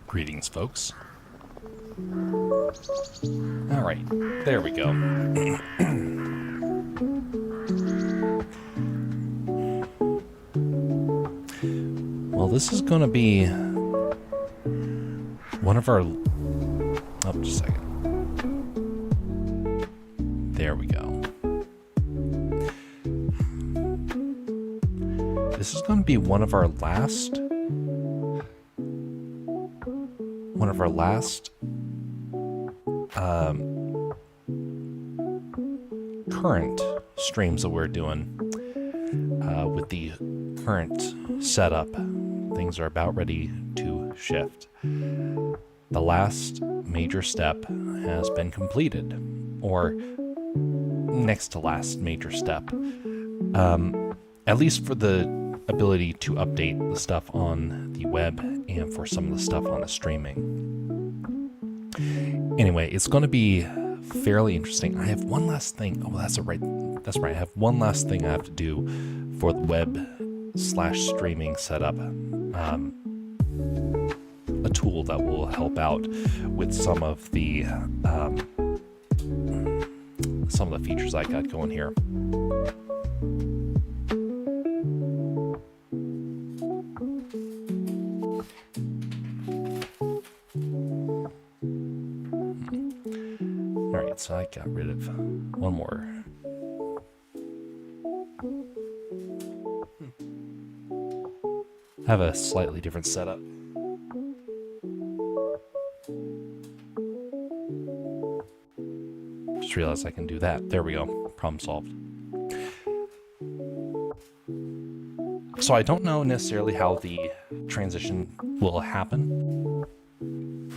Greetings, folks. Alright, there we go. Well, this is going to be one of our... Oh, just a second. There we go. This is going to be one of our last current streams that we're doing with the current setup. Things are about ready to shift. The last major step has been completed, or next to last major step, at least for the ability to update the stuff on the web and for some of the stuff on the streaming. Anyway, it's going to be fairly interesting. I have one last thing. Oh, that's right. I have one last thing I have to do for the web/streaming setup. A tool that will help out with some of the features I got going here. Alright, so I got rid of one more. I have a slightly different setup. Just realized I can do that. There we go. Problem solved. So I don't know necessarily how the transition will happen,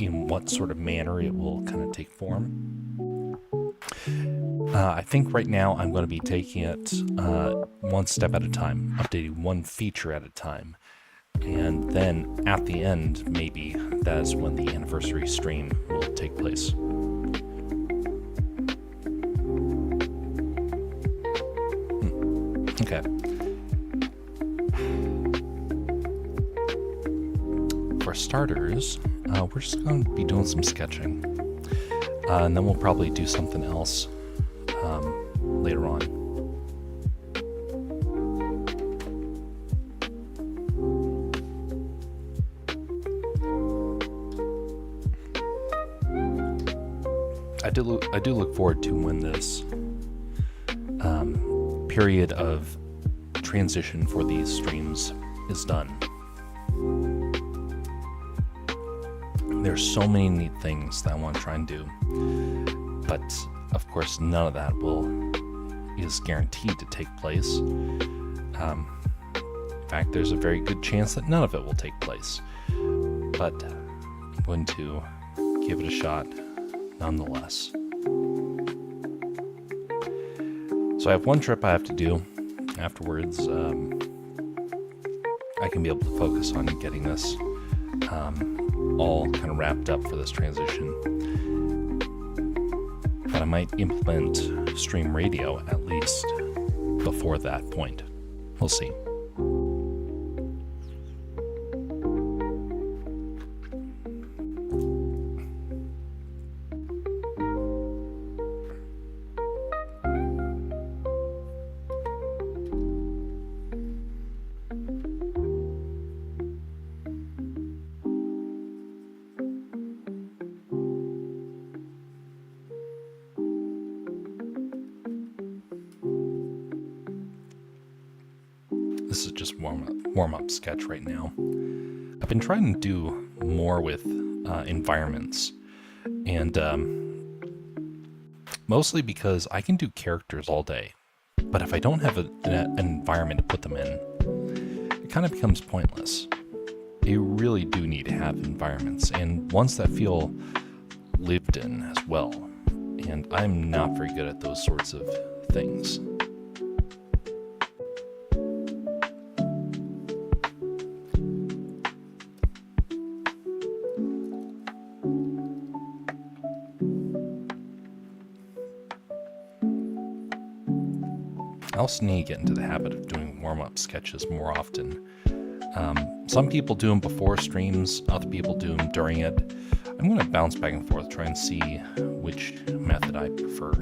in what sort of manner it will kind of take form. I think right now I'm going to be taking it one step at a time, updating one feature at a time. And then at the end, maybe that's when the anniversary stream will take place. Okay. For starters, we're just going to be doing some sketching. And then we'll probably do something else later on. I do look forward to when this period of transition for these streams is done. There's so many neat things that I want to try and do, but of course none of that is guaranteed to take place. In fact, there's a very good chance that none of it will take place, but I'm going to give it a shot nonetheless. So I have one trip I have to do. Afterwards, I can be able to focus on getting this all kind of wrapped up for this transition. But I might implement stream radio at least before that point. We'll see. This is just warm-up sketch right now. I've been trying to do more with environments, and mostly because I can do characters all day, but if I don't have an environment to put them in, it kind of becomes pointless. You really do need to have environments, and ones that feel lived in as well, and I'm not very good at those sorts of things. I also need to get into the habit of doing warm-up sketches more often. Some people do them before streams, other people do them during it. I'm going to bounce back and forth, try and see which method I prefer.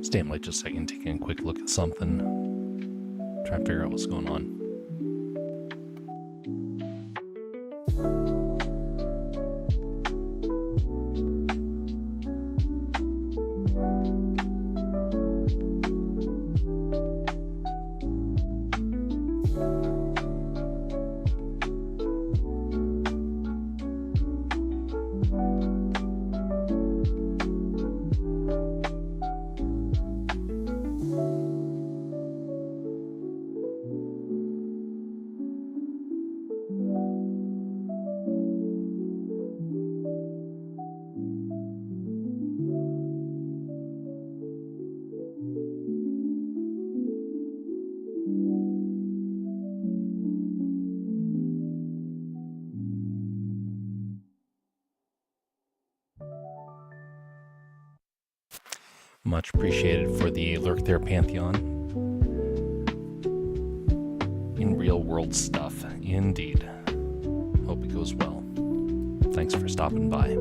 Stay in late just a second, taking a quick look at something. Trying to figure out what's going on. Much appreciated for the lurk there, Pantheon. In real world stuff, indeed. Hope it goes well. Thanks for stopping by.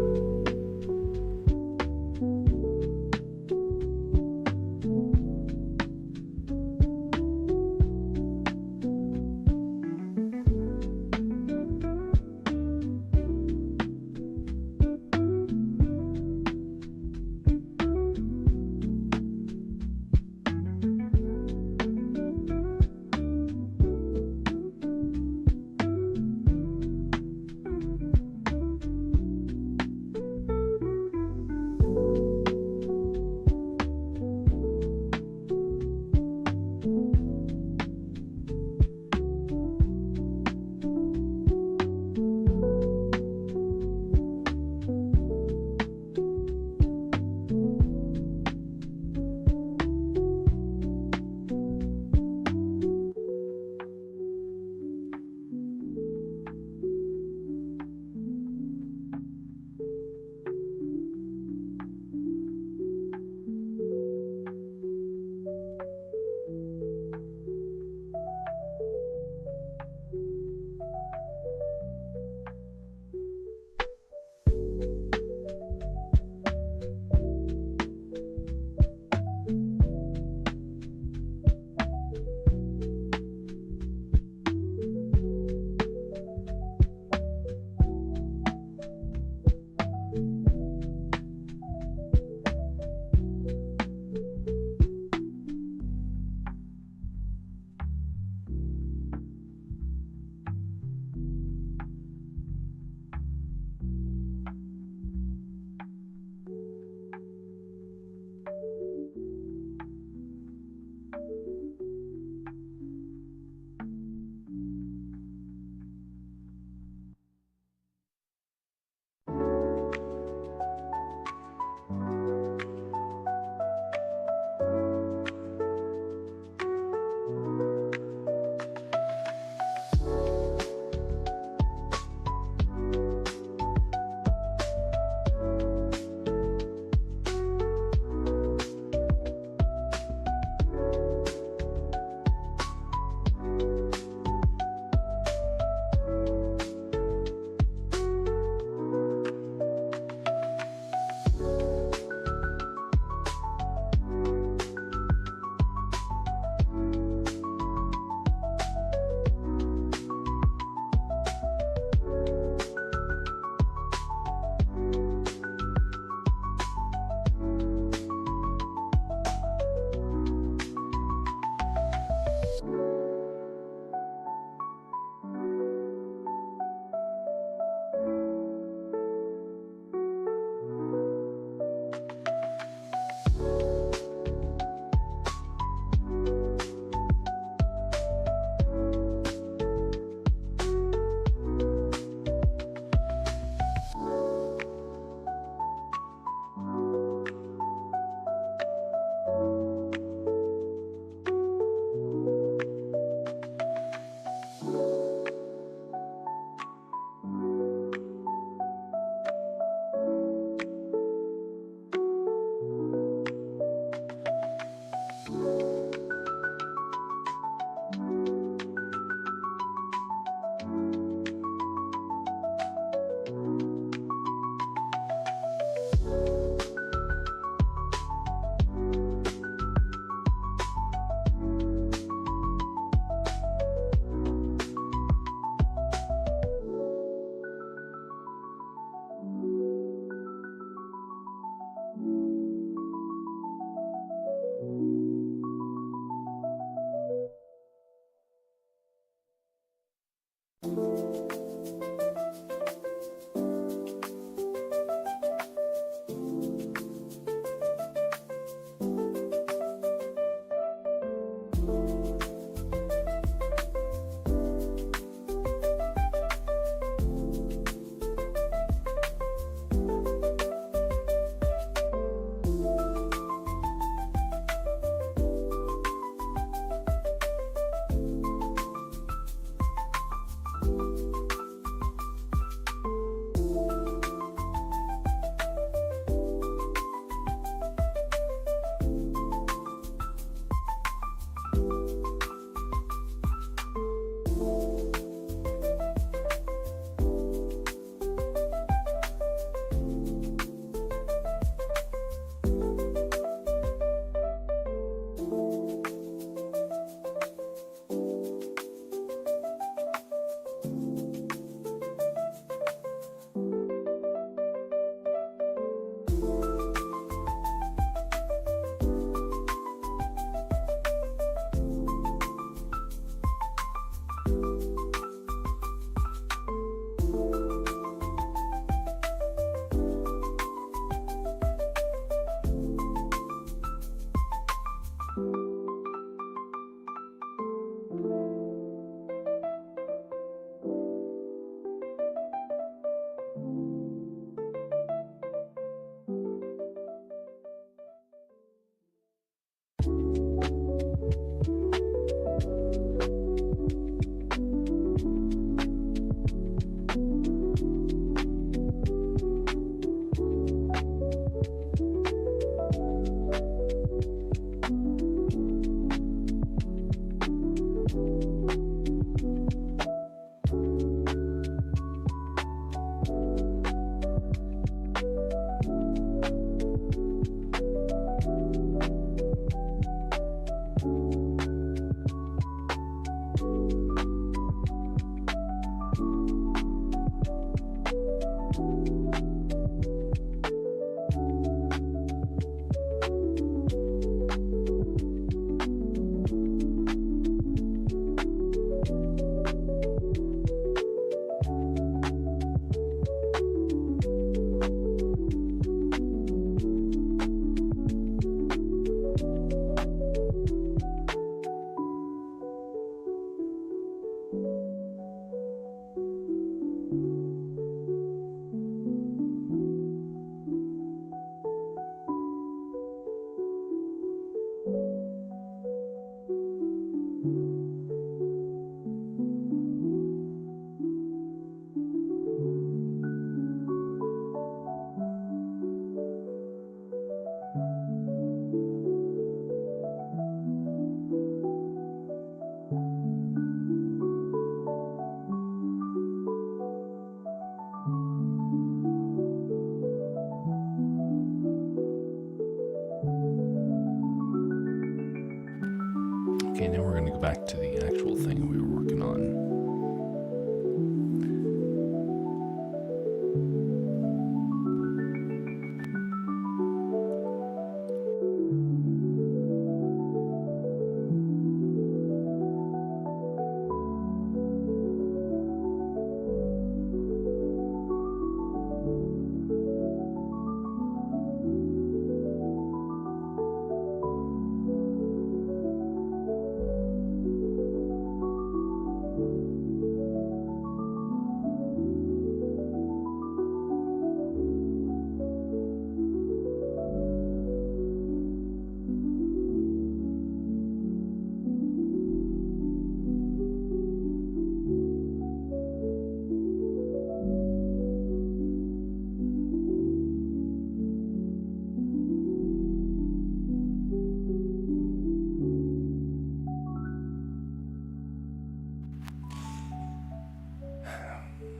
Okay, now we're going to go back to the actual thing we were working on.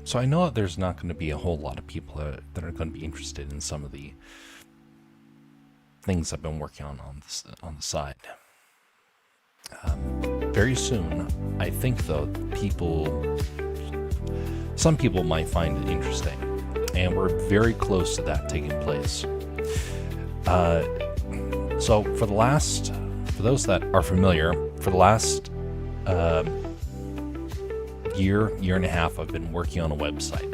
So I know that there's not going to be a whole lot of people that are going to be interested in some of the things I've been working on the side. Very soon, I think though, some people might find it interesting, and we're very close to that taking place. So for those that are familiar, for the last year and a half, I've been working on a website.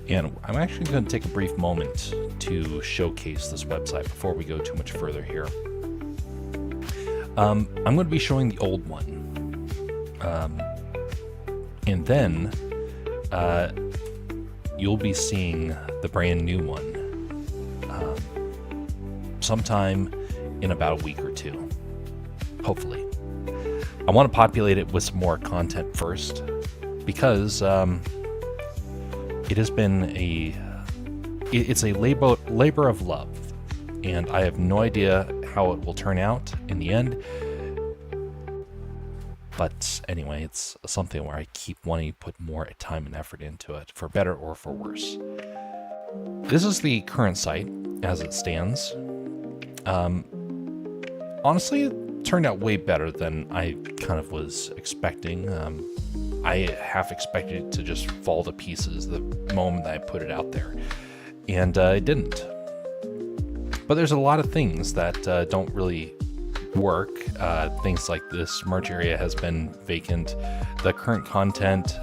And I'm actually going to take a brief moment to showcase this website before we go too much further here. I'm going to be showing the old one. And then you'll be seeing the brand new one sometime in about a week or two, hopefully. I want to populate it with some more content first because it has been it's a labor of love, and I have no idea how it will turn out in the end. But anyway, it's something where I keep wanting to put more time and effort into it, for better or for worse. This is the current site as it stands. Honestly, it turned out way better than I kind of was expecting. I half expected it to just fall to pieces the moment that I put it out there, and it didn't. But there's a lot of things that don't really work. Things like this merch area has been vacant. The current content,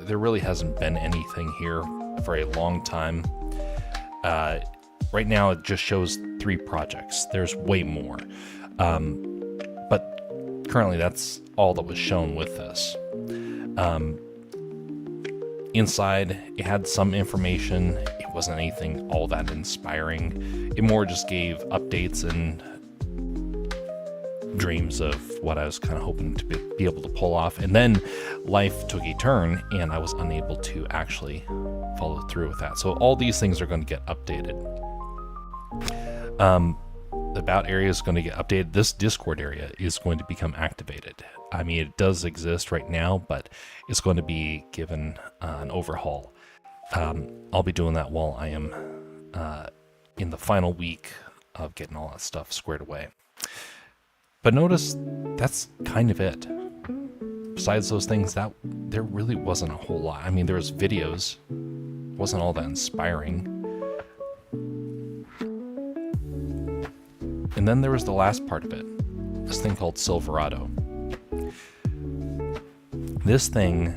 there really hasn't been anything here for a long time. Right now it just shows 3 projects. There's way more. But currently that's all that was shown with this. Inside, it had some information. It wasn't anything all that inspiring. It more just gave updates and dreams of what I was kind of hoping to be able to pull off. And then life took a turn and I was unable to actually follow through with that. So all these things are going to get updated. The About area is going to get updated. This Discord area is going to become activated. I mean, it does exist right now, but it's going to be given an overhaul. I'll be doing that while I am in the final week of getting all that stuff squared away. But notice that's kind of it. Besides those things, that there really wasn't a whole lot. I mean, there was videos, wasn't all that inspiring. And then there was the last part of it, this thing called Silverado. This thing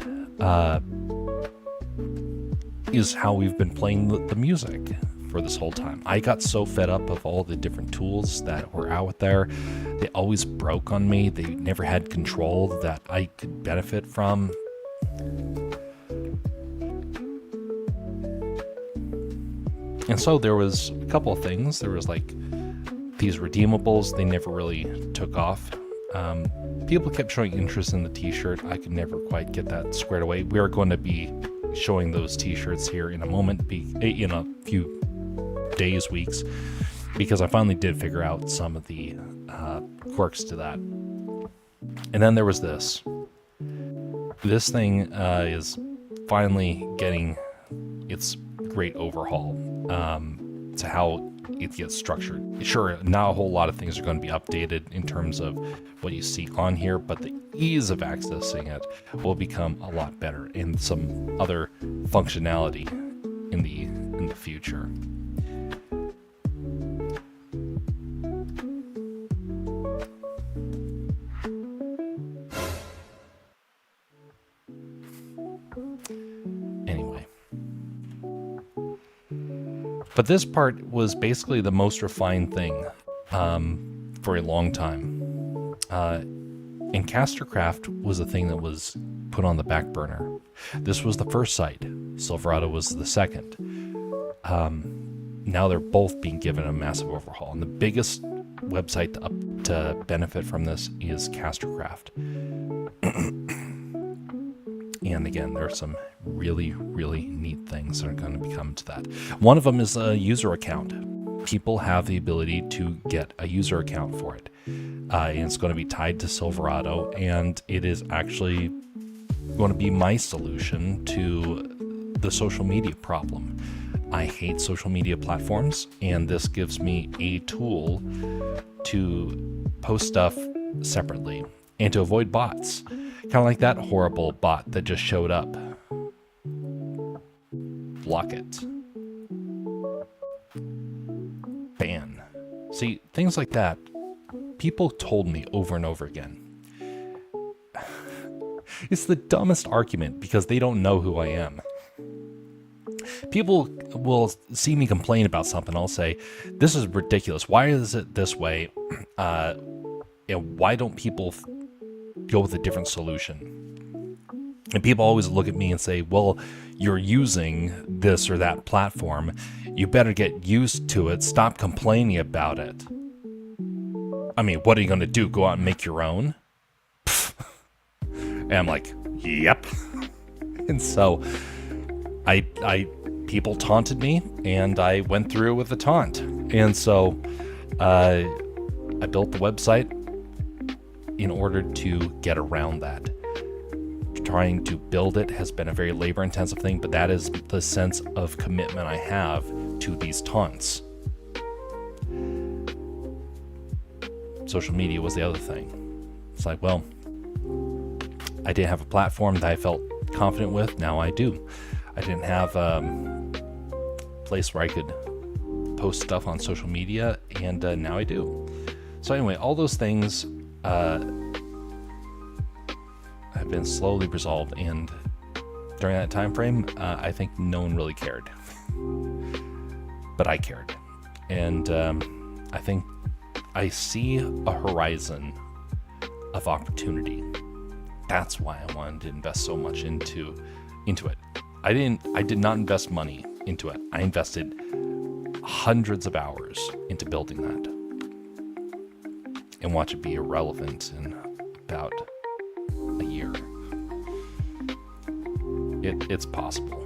is how we've been playing the music for this whole time. I got so fed up of all the different tools that were out there. They always broke on me. They never had control that I could benefit from. And so there was a couple of things. There was like these redeemables. They never really took off. People kept showing interest in the t-shirt. I could never quite get that squared away. We are going to be showing those t-shirts here in a moment, in a few days, weeks, because I finally did figure out some of the quirks to that. And then there was this. This thing is finally getting its great overhaul to how it gets structured. Sure, not a whole lot of things are going to be updated in terms of what you see on here, but the ease of accessing it will become a lot better, and some other functionality in the future. But this part was basically the most refined thing for a long time. And Castercraft was a thing that was put on the back burner. This was the first site. Silverado was the second. Now they're both being given a massive overhaul. And the biggest website to benefit from this is Castercraft. And again, there are some really, really neat things that are going to come to that. One of them is a user account. People have the ability to get a user account for it. And it's going to be tied to Silverado, and it is actually going to be my solution to the social media problem. I hate social media platforms, and this gives me a tool to post stuff separately and to avoid bots. Kind of like that horrible bot that just showed up. Block it. Ban. See, things like that, people told me over and over again. It's the dumbest argument because they don't know who I am. People will see me complain about something. I'll say, this is ridiculous. Why is it this way? And why don't people go with a different solution? And people always look at me and say, well, you're using this or that platform. You better get used to it. Stop complaining about it. I mean, what are you going to do? Go out and make your own? And I'm like, yep. And so people taunted me, and I went through with the taunt. And so I built the website in order to get around that. Trying to build it has been a very labor-intensive thing, but that is the sense of commitment I have to these taunts. Social media was the other thing. It's like, well, I didn't have a platform that I felt confident with. Now I do. I didn't have a place where I could post stuff on social media, and now I do. So anyway, all those things have been slowly resolved, and during that time frame, I think no one really cared. But I cared. And I think I see a horizon of opportunity. That's why I wanted to invest so much into it. I did not invest money into it. I invested hundreds of hours into building that. And watch it be irrelevant in about a year. It's possible.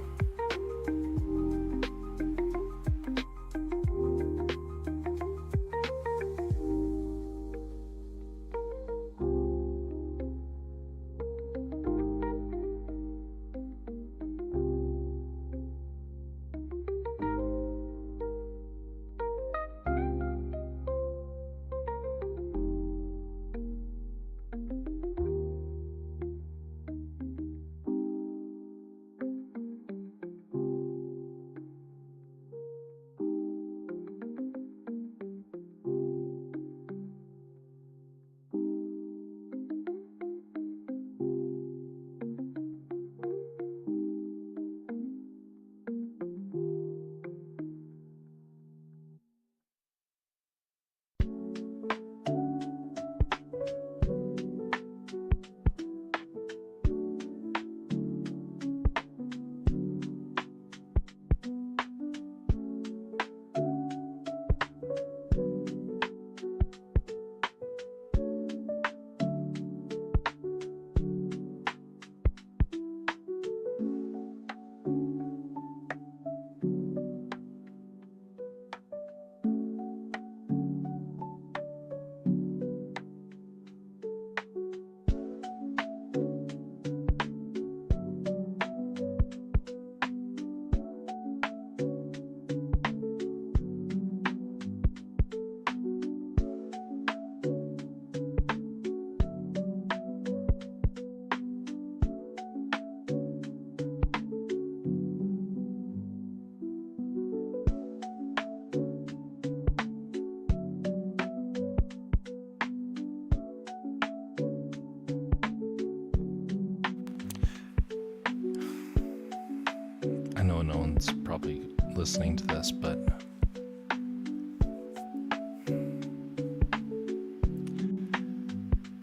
I know no one's probably listening to this, but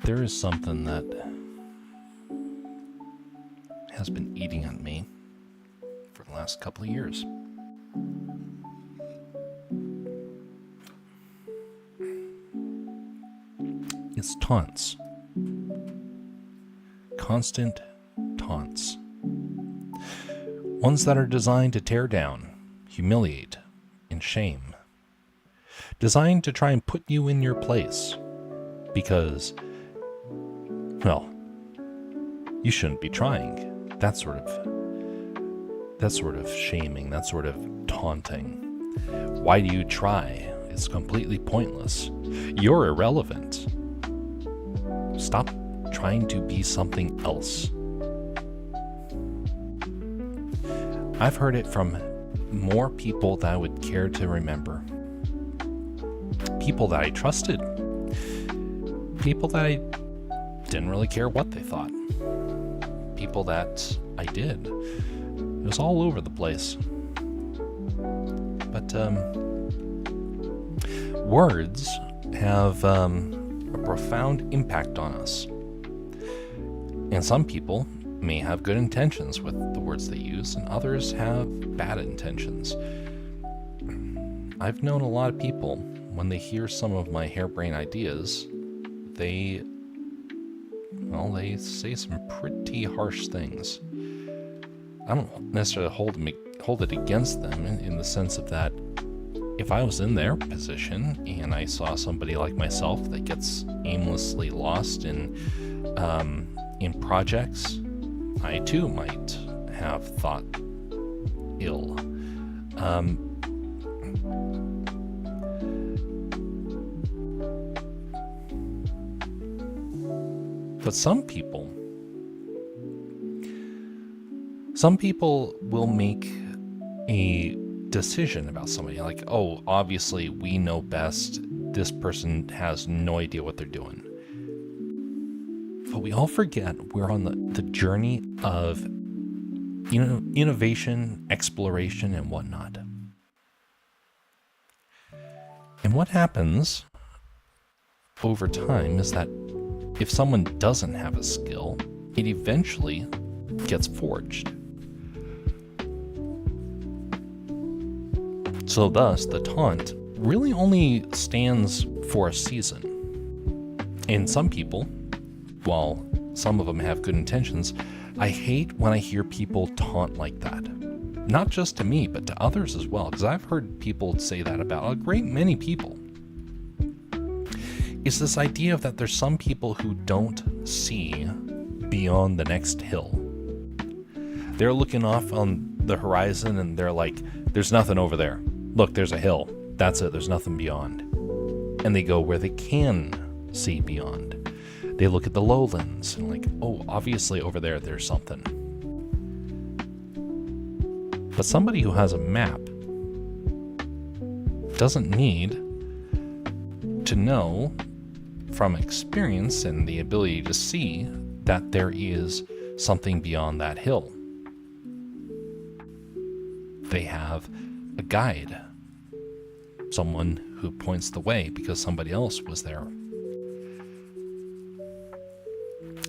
there is something that has been eating at me for the last couple of years. It's taunts. Constant taunts. Ones that are designed to tear down, humiliate, and shame. Designed to try and put you in your place. Because, well, you shouldn't be trying. That sort of shaming, that sort of taunting. Why do you try? It's completely pointless. You're irrelevant. Stop trying to be something else. I've heard it from more people that I would care to remember. People that I trusted. People that I didn't really care what they thought. people that I did. It was all over the place. But words have a profound impact on us. And some people may have good intentions with the words they use, and others have bad intentions. I've known a lot of people, when they hear some of my harebrained ideas, they say some pretty harsh things. I don't necessarily hold it against them in the sense of that if I was in their position and I saw somebody like myself that gets aimlessly lost in projects, I too might have thought ill. But some people will make a decision about somebody like, oh, obviously we know best. This person has no idea what they're doing. But we all forget we're on the journey of, innovation, exploration, and whatnot. And what happens over time is that if someone doesn't have a skill, it eventually gets forged. So thus, the taunt really only stands for a season. And some people, while some of them have good intentions, I hate when I hear people taunt like that. Not just to me, but to others as well, because I've heard people say that about a great many people. It's this idea of that there's some people who don't see beyond the next hill. They're looking off on the horizon and they're like, there's nothing over there. Look, there's a hill. That's it. There's nothing beyond. And they go where they can see beyond. They look at the lowlands and like, oh, obviously over there, there's something. But somebody who has a map doesn't need to know from experience and the ability to see that there is something beyond that hill. They have a guide, someone who points the way because somebody else was there.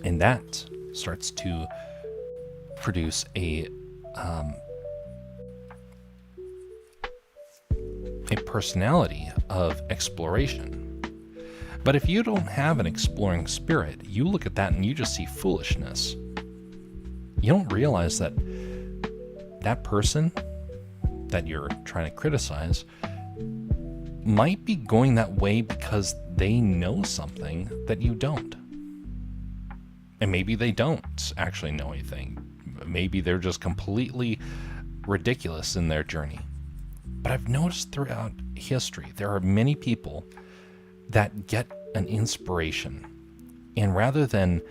And that starts to produce a personality of exploration. But if you don't have an exploring spirit, you look at that and you just see foolishness. You don't realize that that person that you're trying to criticize might be going that way because they know something that you don't. And maybe they don't actually know anything. Maybe they're just completely ridiculous in their journey. But I've noticed throughout history, there are many people that get an inspiration. And rather than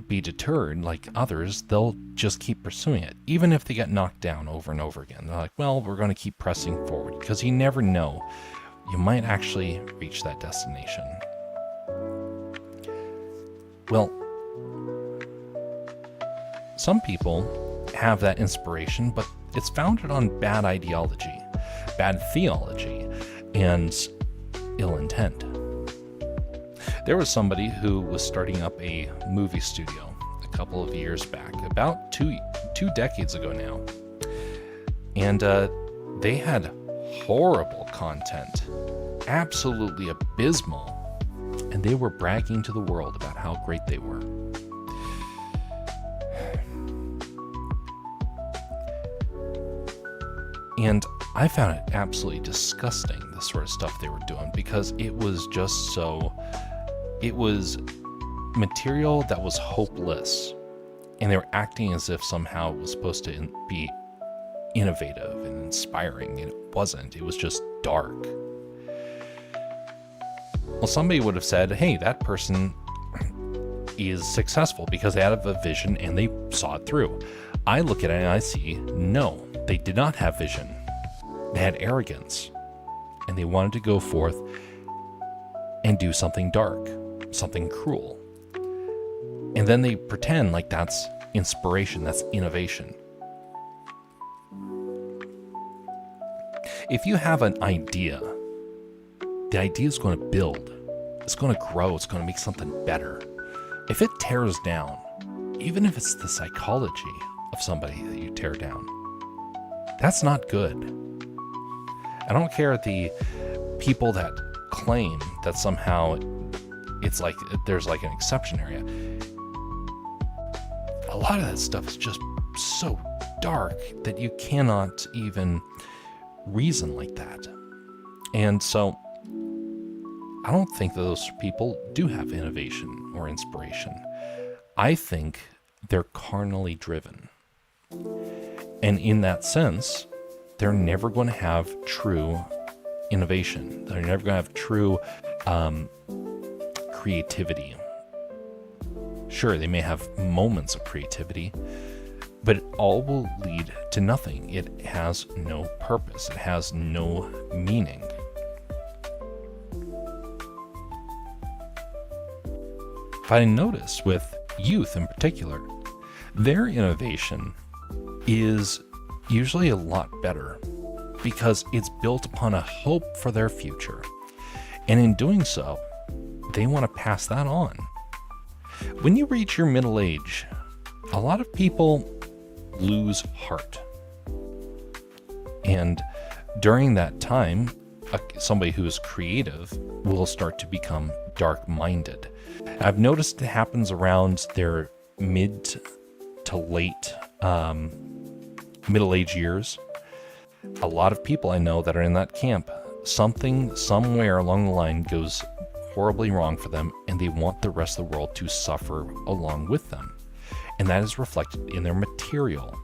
be deterred like others, they'll just keep pursuing it. Even if they get knocked down over and over again. They're like, well, we're going to keep pressing forward. Because you never know. You might actually reach that destination. Well, some people have that inspiration, but it's founded on bad ideology, bad theology, and ill intent. There was somebody who was starting up a movie studio a couple of years back, about two decades ago now. And they had horrible content, absolutely abysmal. And they were bragging to the world about how great they were. And I found it absolutely disgusting, the sort of stuff they were doing, because it was just it was material that was hopeless. And they were acting as if somehow it was supposed to be innovative and inspiring, and it wasn't. It was just dark. Well, somebody would have said, hey, that person is successful because they had a vision and they saw it through. I look at it and I see, no, they did not have vision. They had arrogance, and they wanted to go forth and do something dark, something cruel. And then they pretend like that's inspiration, that's innovation. If you have an idea, the idea is going to build. It's going to grow. It's going to make something better. If it tears down, even if it's the psychology of somebody that you tear down, that's not good. I don't care the people that claim that somehow it's like there's like an exception area. A lot of that stuff is just so dark that you cannot even reason like that. And so I don't think that those people do have innovation or inspiration. I think they're carnally driven. And in that sense, they're never going to have true innovation. They're never going to have true creativity. Sure, they may have moments of creativity, but it all will lead to nothing. It has no purpose. It has no meaning. If I notice with youth in particular, their innovation is usually a lot better because it's built upon a hope for their future. And in doing so, they want to pass that on. When you reach your middle age, a lot of people lose heart. And during that time, somebody who is creative will start to become dark-minded. I've noticed it happens around their mid to late middle-age years. A lot of people I know that are in that camp, something somewhere along the line goes horribly wrong for them, and they want the rest of the world to suffer along with them. And that is reflected in their material.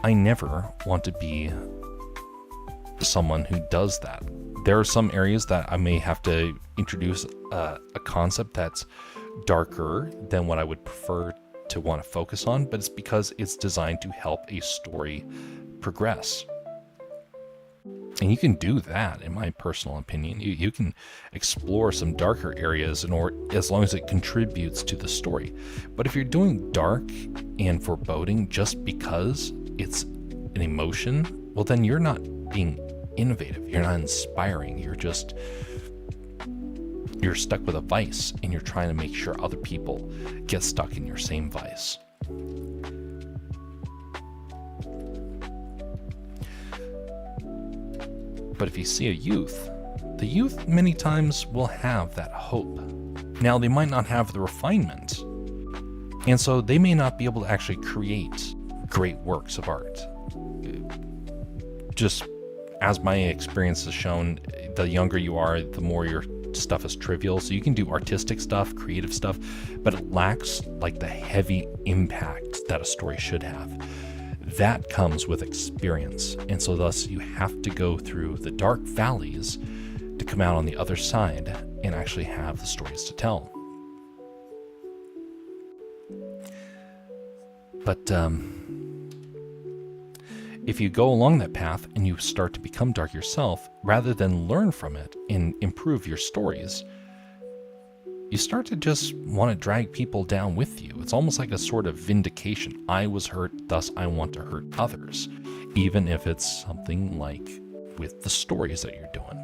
I never want to be someone who does that. There are some areas that I may have to introduce a concept that's darker than what I would prefer to want to focus on, but it's because it's designed to help a story progress. And you can do that, in my personal opinion. You can explore some darker areas as long as it contributes to the story. But if you're doing dark and foreboding just because it's an emotion, well, then you're not being innovative. You're not inspiring. You're stuck with a vice, and you're trying to make sure other people get stuck in your same vice. But if you see a youth, the youth many times will have that hope. Now, they might not have the refinement, and so they may not be able to actually create great works of art. Just as my experience has shown, the younger you are, the more your stuff is trivial. So you can do artistic stuff, creative stuff, but it lacks like the heavy impact that a story should have. That comes with experience. And so thus you have to go through the dark valleys to come out on the other side and actually have the stories to tell. But if you go along that path and you start to become dark yourself, rather than learn from it and improve your stories, you start to just want to drag people down with you. It's almost like a sort of vindication. I was hurt, thus I want to hurt others, even if it's something like with the stories that you're doing.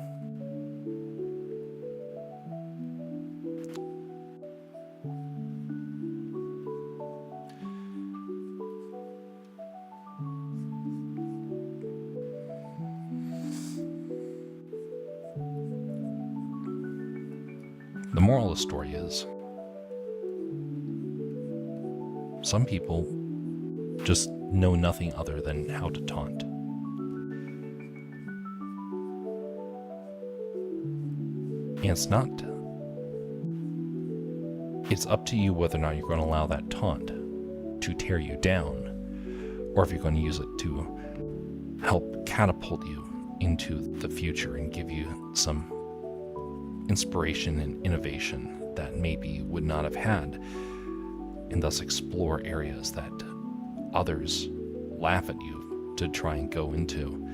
The moral of the story is, some people just know nothing other than how to taunt. And it's up to you whether or not you're going to allow that taunt to tear you down, or if you're going to use it to help catapult you into the future and give you some inspiration and innovation that maybe would not have had, and thus explore areas that others laugh at you to try and go into,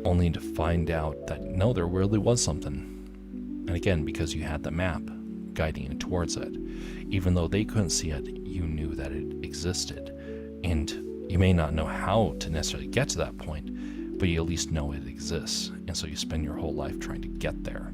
only to find out that no, there really was something. And again, because you had the map, guiding you towards it. Even though they couldn't see it, you knew that it existed. And you may not know how to necessarily get to that point, but you at least know it exists. And so you spend your whole life trying to get there.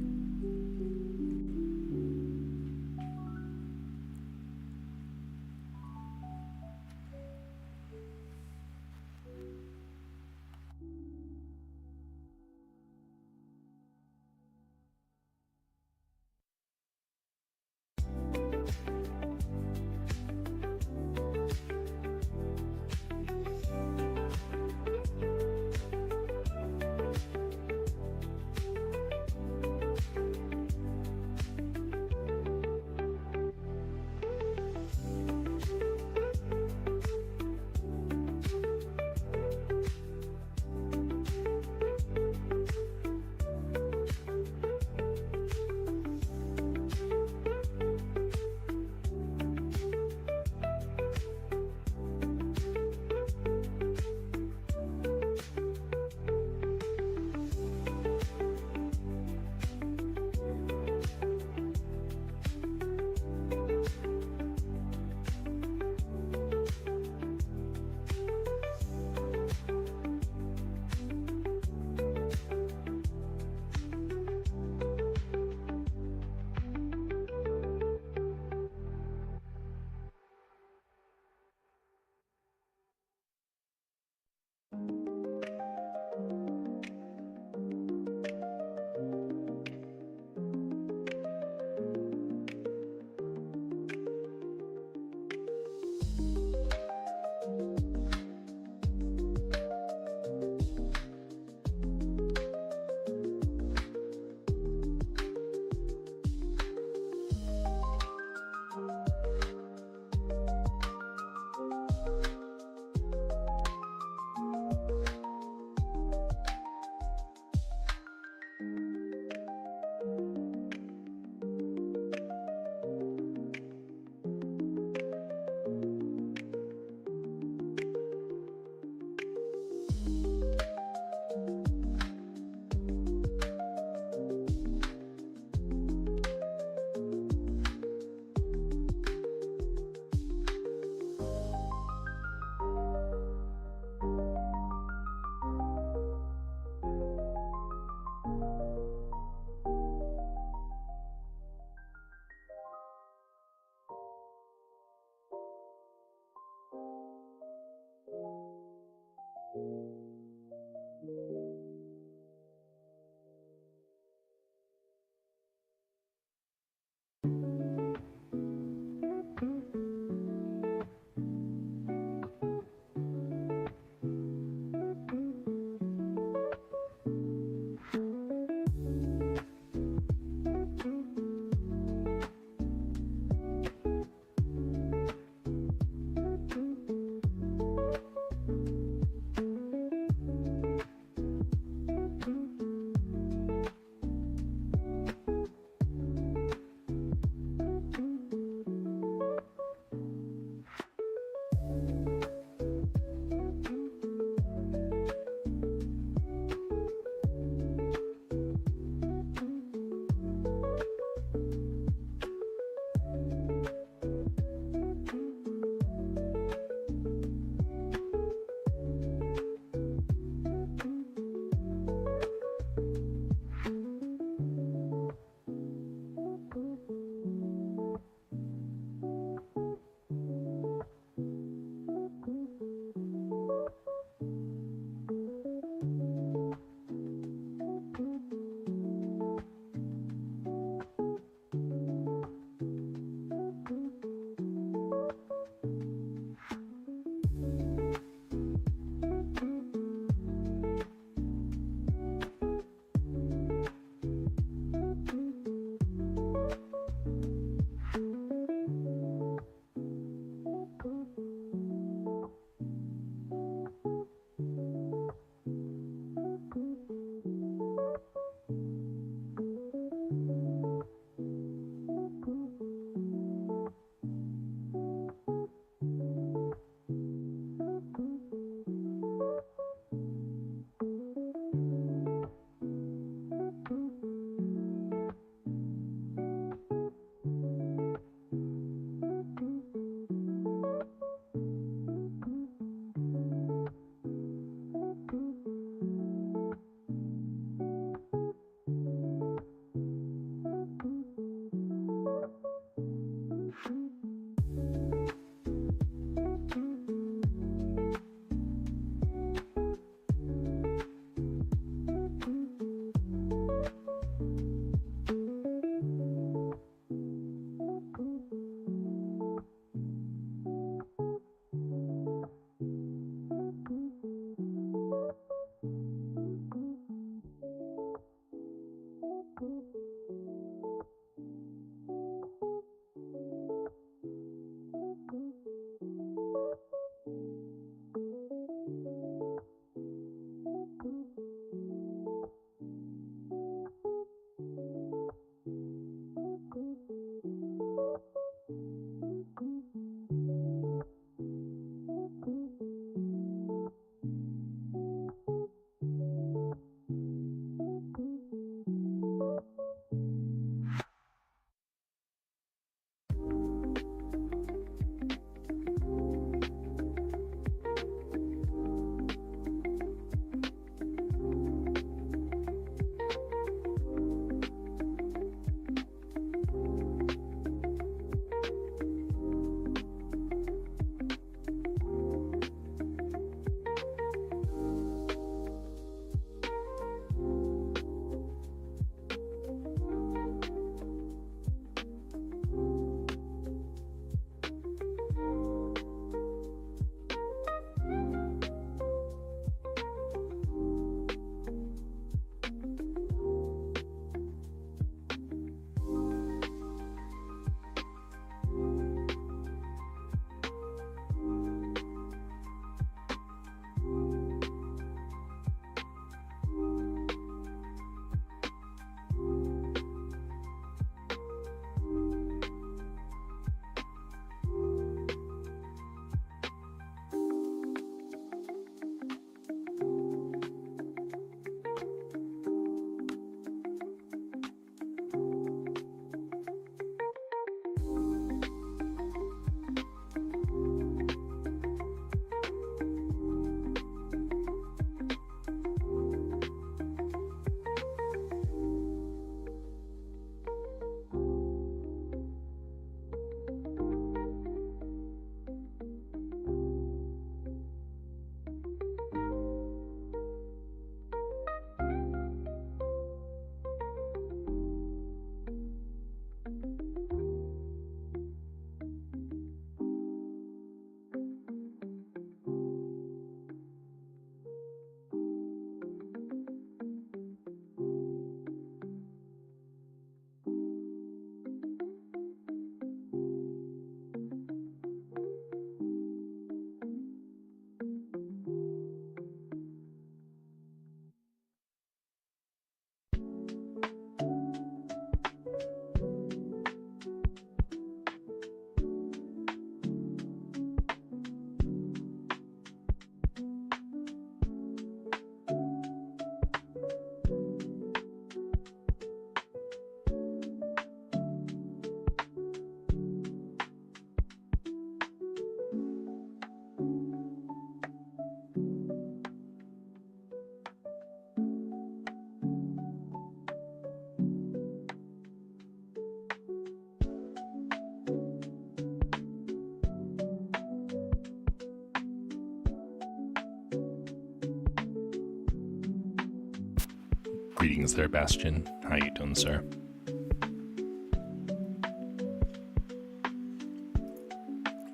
Greetings there, Bastion. How you doing, sir?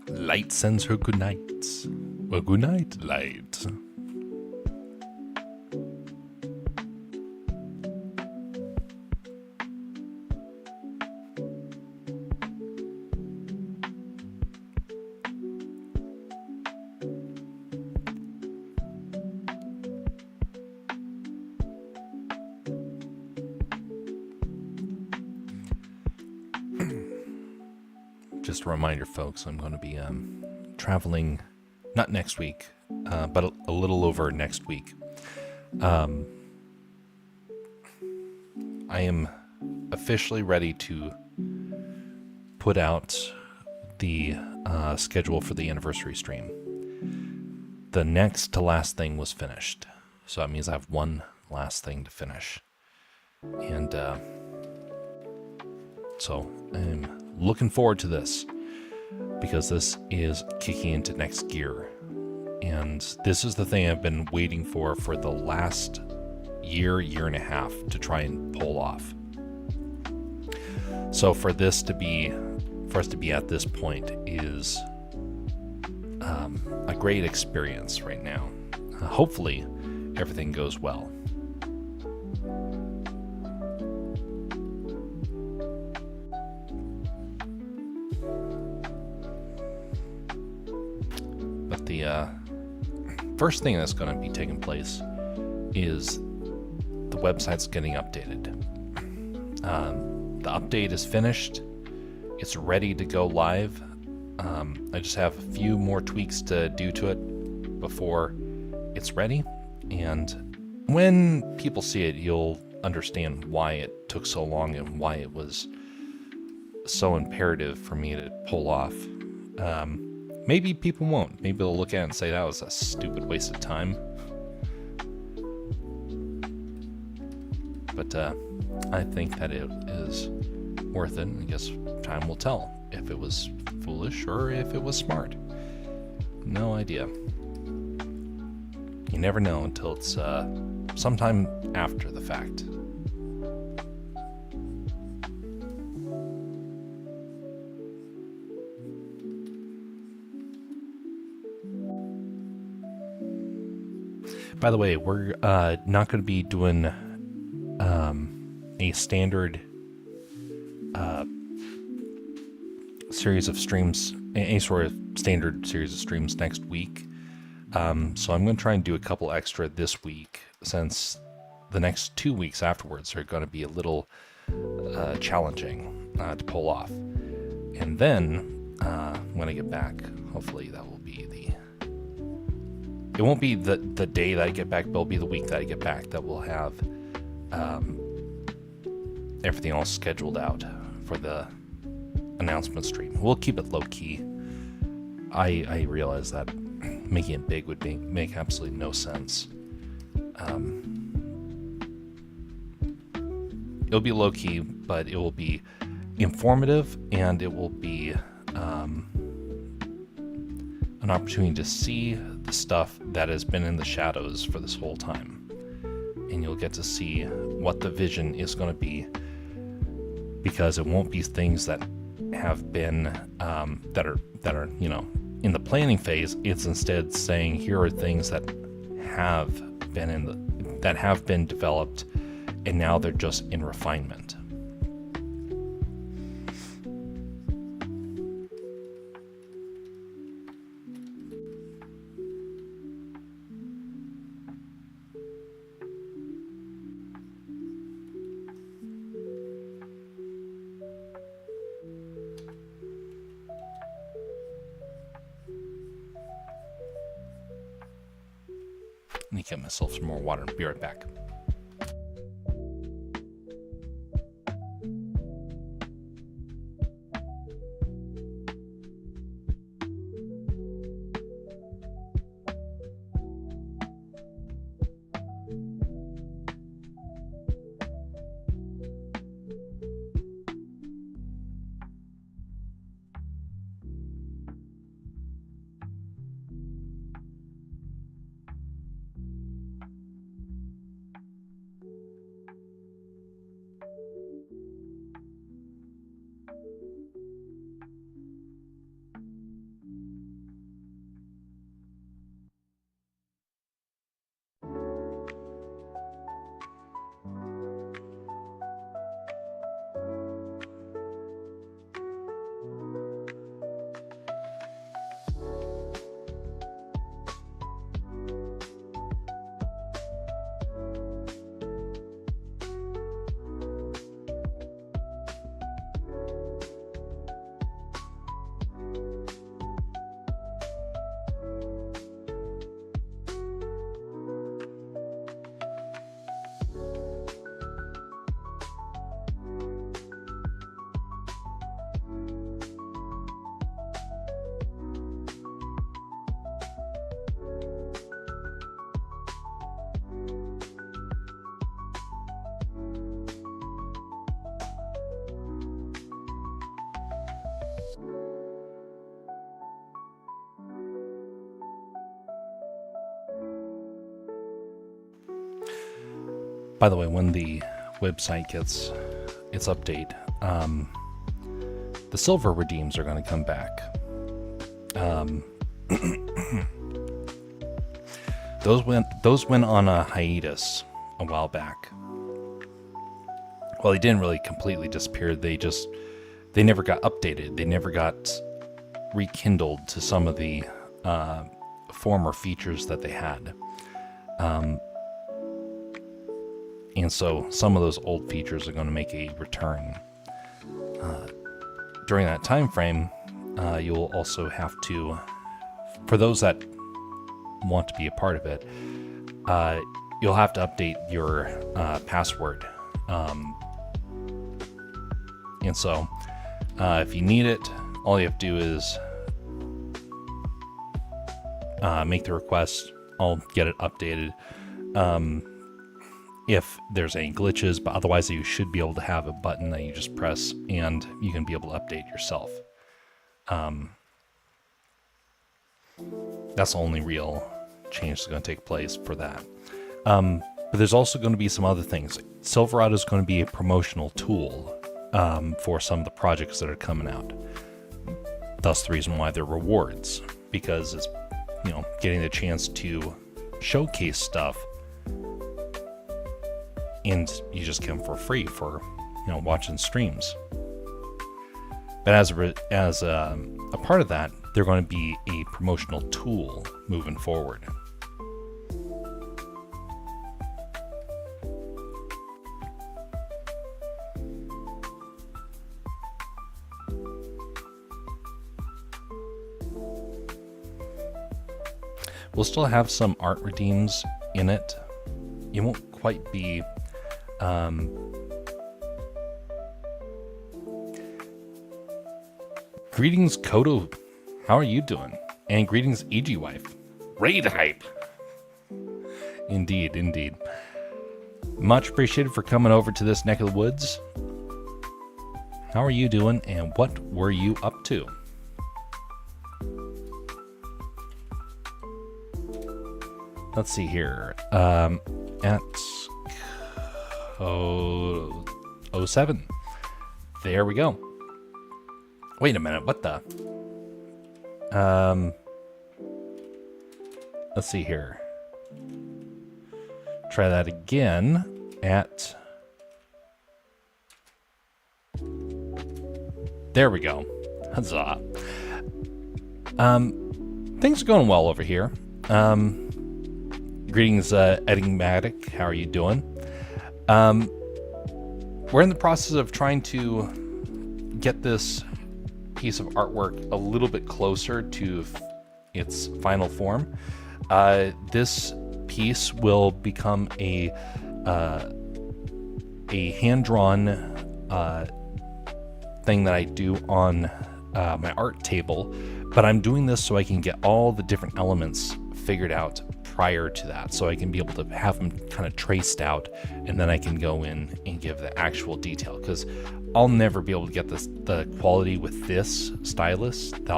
Light sends her good night. Well, good night, Light. Just a reminder, folks, I'm going to be traveling, not next week, but a little over next week. I am officially ready to put out the schedule for the anniversary stream. The next to last thing was finished, so that means I have one last thing to finish. And so I'm looking forward to this, because this is kicking into next gear. And this is the thing I've been waiting for the last year and a half to try and pull off. So for us to be at this point is a great experience right now. Hopefully everything goes well. But the first thing that's going to be taking place is the website's getting updated. The update is finished. It's ready to go live. I just have a few more tweaks to do to it before it's ready. And when people see it, you'll understand why it took so long and why it was so imperative for me to pull off. Maybe people won't. Maybe they'll look at it and say that was a stupid waste of time. But I think that it is worth it. I guess time will tell if it was foolish or if it was smart. No idea. You never know until it's sometime after the fact. By the way, we're not going to be doing a standard series of streams, any sort of standard series of streams next week. So I'm going to try and do a couple extra this week, since the next 2 weeks afterwards are going to be a little challenging to pull off. And then when I get back, hopefully that will be it won't be the day that I get back, but it'll be the week that I get back that we'll have everything all scheduled out for the announcement stream. We'll keep it low key. I realize that making it big would make absolutely no sense. It'll be low key, but it will be informative, and it will be an opportunity to see the stuff that has been in the shadows for this whole time. And you'll get to see what the vision is going to be, because it won't be things that have been that are in the planning phase. It's instead saying, here are things that have been developed, and now they're just in refinement. Let me get myself some more water and be right back. By the way, when the website gets its update, the silver redeems are going to come back. Those went on a hiatus a while back. Well, they didn't really completely disappear. They never got updated. They never got rekindled to some of the former features that they had. And so some of those old features are going to make a return. During that time frame, you'll also have to, for those that want to be a part of it, you'll have to update your password. And so if you need it, all you have to do is make the request. I'll get it updated. If there's any glitches, but otherwise you should be able to have a button that you just press and you can be able to update yourself. That's the only real change that's going to take place for that. But there's also going to be some other things. Silverado is going to be a promotional tool for some of the projects that are coming out. Thus the reason why they're rewards, because it's, getting the chance to showcase stuff, and you just get them for free for, watching streams. But as a part of that, they're going to be a promotional tool moving forward. We'll still have some art redeems in it. It won't quite be greetings, Kodo. How are you doing? And greetings, EG Wife. Raid hype. Indeed. Much appreciated for coming over to this neck of the woods. How are you doing, and what were you up to? Let's see here. At 07. There we go. Wait a minute, what the? Let's see here. Try that again at... There we go. Huzzah. Things are going well over here. Greetings, Enigmatic. How are you doing? We're in the process of trying to get this piece of artwork a little bit closer to its final form. This piece will become a hand-drawn thing that I do on my art table, but I'm doing this so I can get all the different elements figured out prior to that, so I can be able to have them kind of traced out, and then I can go in and give the actual detail, because I'll never be able to get the quality with this stylus that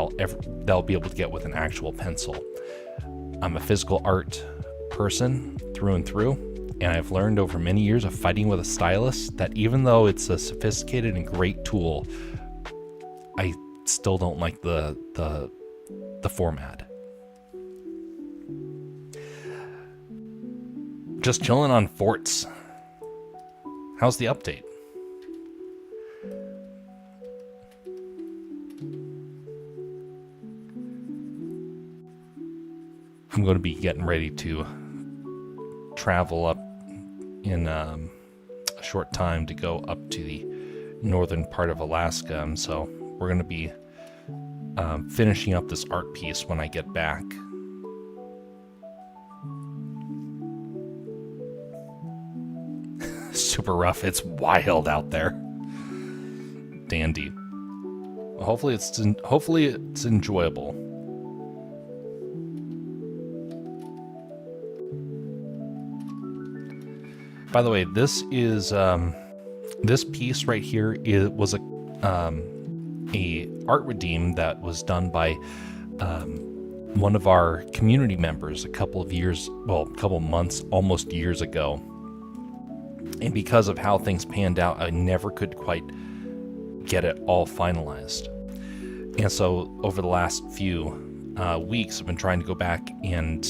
I'll be able to get with an actual pencil. I'm a physical art person through and through, and I've learned over many years of fighting with a stylus that even though it's a sophisticated and great tool, I still don't like the format. Just chilling on forts. How's the update? I'm going to be getting ready to travel up in a short time to go up to the northern part of Alaska. So we're going to be finishing up this art piece when I get back. Super rough. It's wild out there. Dandy. Well, hopefully it's enjoyable. By the way, this is this piece right here was a art redeem that was done by one of our community members a couple months, almost years ago. And because of how things panned out, I never could quite get it all finalized. And so over the last few weeks, I've been trying to go back and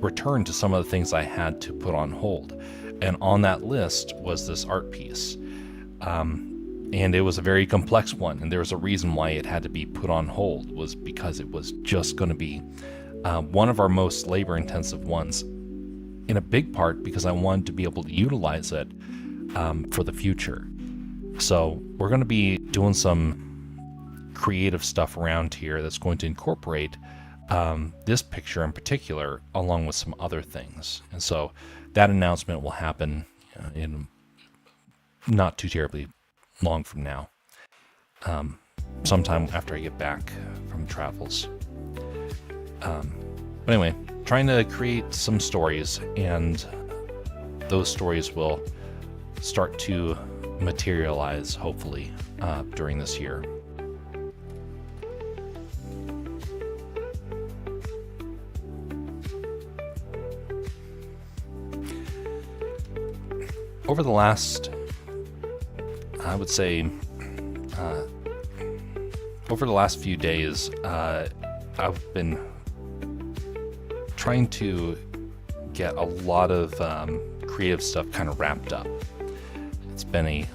return to some of the things I had to put on hold. And on that list was this art piece. And it was a very complex one. And there was a reason why it had to be put on hold, was because it was just going to be one of our most labor-intensive ones, in a big part because I wanted to be able to utilize it for the future. So we're going to be doing some creative stuff around here that's going to incorporate this picture in particular, along with some other things. And so that announcement will happen in not too terribly long from now, sometime after I get back from travels. But anyway, trying to create some stories, and those stories will start to materialize, hopefully, during this year. Over the last, I would say, over the last few days, I've been trying to get a lot of creative stuff kind of wrapped up. It's been a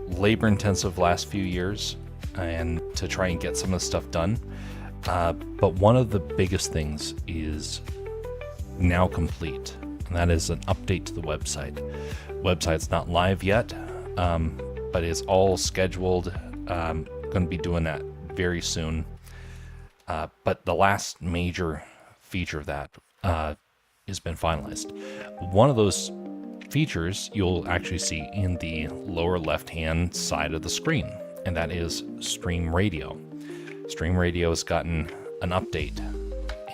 labor-intensive last few years, and to try and get some of the stuff done. But one of the biggest things is now complete, and that is an update to the website. Website's not live yet, but it's all scheduled. Going to be doing that very soon. But the last major feature of that has been finalized. One of those features you'll actually see in the lower left-hand side of the screen, and that is Stream Radio. Stream Radio has gotten an update,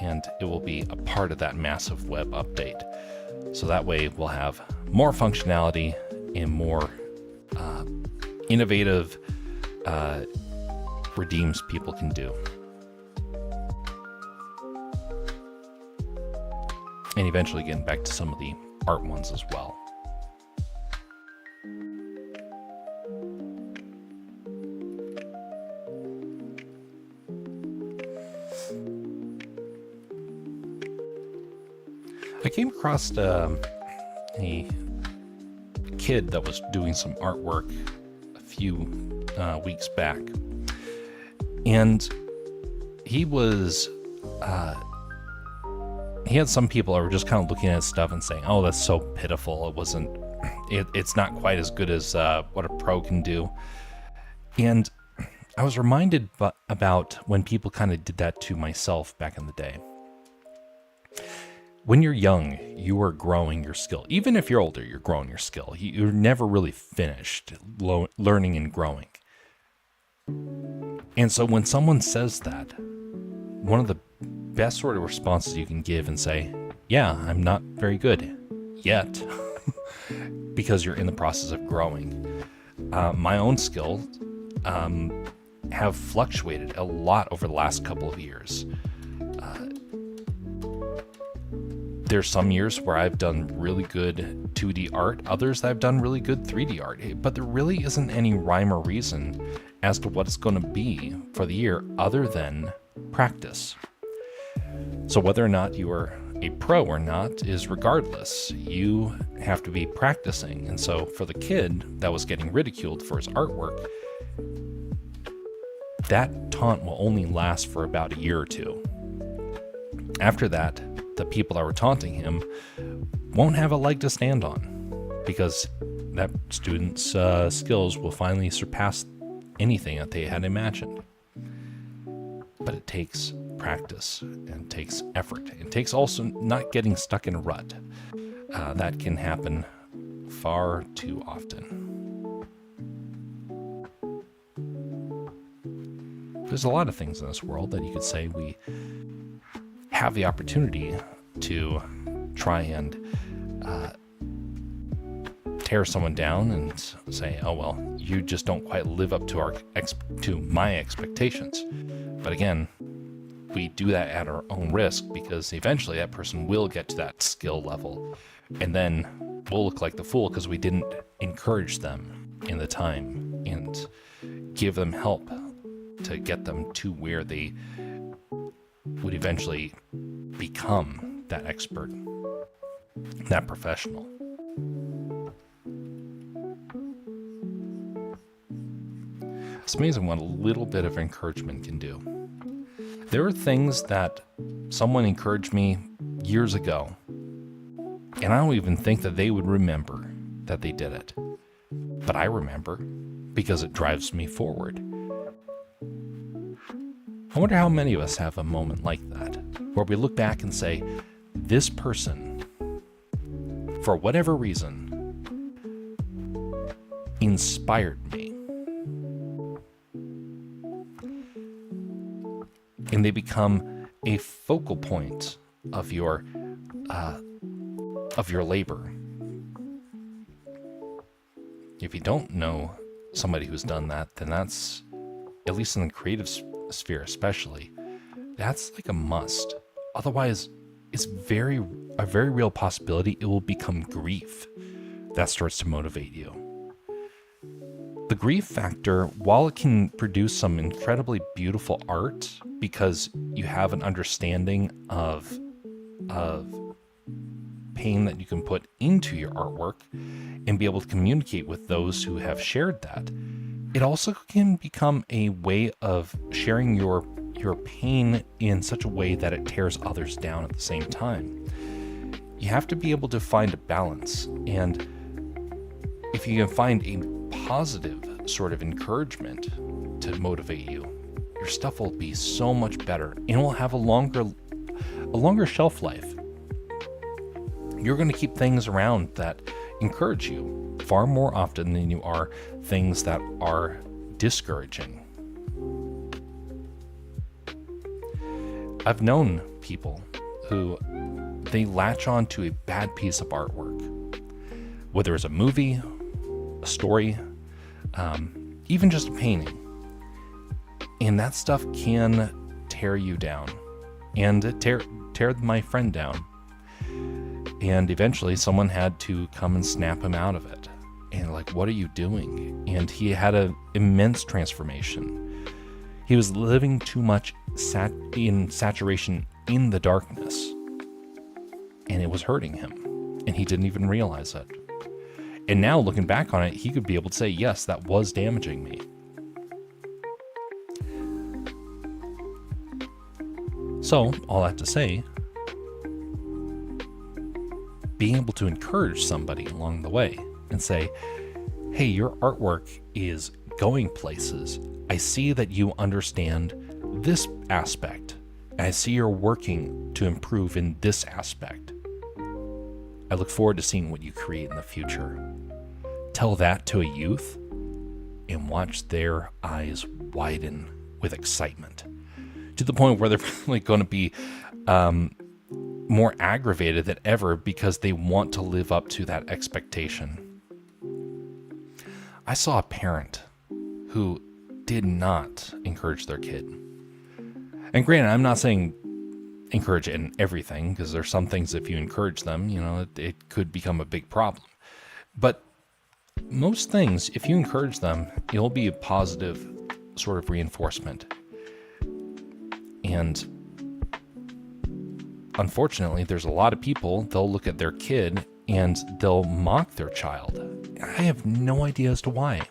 and it will be a part of that massive web update. So that way we'll have more functionality and more innovative redeems people can do. And eventually getting back to some of the art ones as well. I came across a kid that was doing some artwork a few weeks back, and he was he had some people that were just kind of looking at his stuff and saying, "Oh, that's so pitiful. It's not quite as good as what a pro can do." And I was reminded about when people kind of did that to myself back in the day. When you're young, you are growing your skill. Even if you're older, you're growing your skill. You're never really finished learning and growing. And so when someone says that, one of the best sort of responses you can give and say, "Yeah, I'm not very good yet," because you're in the process of growing. My own skills have fluctuated a lot over the last couple of years. There's some years where I've done really good 2D art, others that I've done really good 3D art, but there really isn't any rhyme or reason as to what it's going to be for the year other than practice. So whether or not you are a pro or not is regardless. You have to be practicing. And so for the kid that was getting ridiculed for his artwork, that taunt will only last for about a year or two. After that, the people that were taunting him won't have a leg to stand on, because that student's skills will finally surpass anything that they had imagined. But it takes practice and takes effort. It takes also not getting stuck in a rut. That can happen far too often. There's a lot of things in this world that you could say we have the opportunity to try and tear someone down and say, "Oh well, you just don't quite live up to my expectations." But again, we do that at our own risk, because eventually that person will get to that skill level, and then we'll look like the fool because we didn't encourage them in the time and give them help to get them to where they would eventually become that expert, that professional. It's amazing what a little bit of encouragement can do. There are things that someone encouraged me years ago, and I don't even think that they would remember that they did it. But I remember because it drives me forward. I wonder how many of us have a moment like that, where we look back and say, this person, for whatever reason, inspired me. And they become a focal point of your labor. If you don't know somebody who's done that, then that's, at least in the creative sphere especially, that's like a must. Otherwise, it's a very real possibility it will become grief that starts to motivate you. The grief factor, while it can produce some incredibly beautiful art because you have an understanding of pain that you can put into your artwork and be able to communicate with those who have shared that, it also can become a way of sharing your pain in such a way that it tears others down at the same time. You have to be able to find a balance, and if you can find a positive sort of encouragement to motivate you, your stuff will be so much better and will have a longer shelf life. You're going to keep things around that encourage you far more often than you are things that are discouraging. I've known people who they latch on to a bad piece of artwork, whether it's a movie, a story, even just a painting, and that stuff can tear you down, and it tear my friend down. And eventually someone had to come and snap him out of it. And like, what are you doing? And he had an immense transformation. He was living too much in saturation in the darkness. And it was hurting him. And he didn't even realize it. And now looking back on it, he could be able to say, yes, that was damaging me. So, all that to say, being able to encourage somebody along the way and say, hey, your artwork is going places. I see that you understand this aspect, and I see you're working to improve in this aspect. I look forward to seeing what you create in the future. Tell that to a youth and watch their eyes widen with excitement to the point where they're probably going to be more aggravated than ever because they want to live up to that expectation. I saw a parent who did not encourage their kid. And granted, I'm not saying encourage in everything, because there's some things if you encourage them, it could become a big problem. But most things, if you encourage them, it'll be a positive sort of reinforcement. And unfortunately, there's a lot of people, they'll look at their kid and they'll mock their child. I have no idea as to why.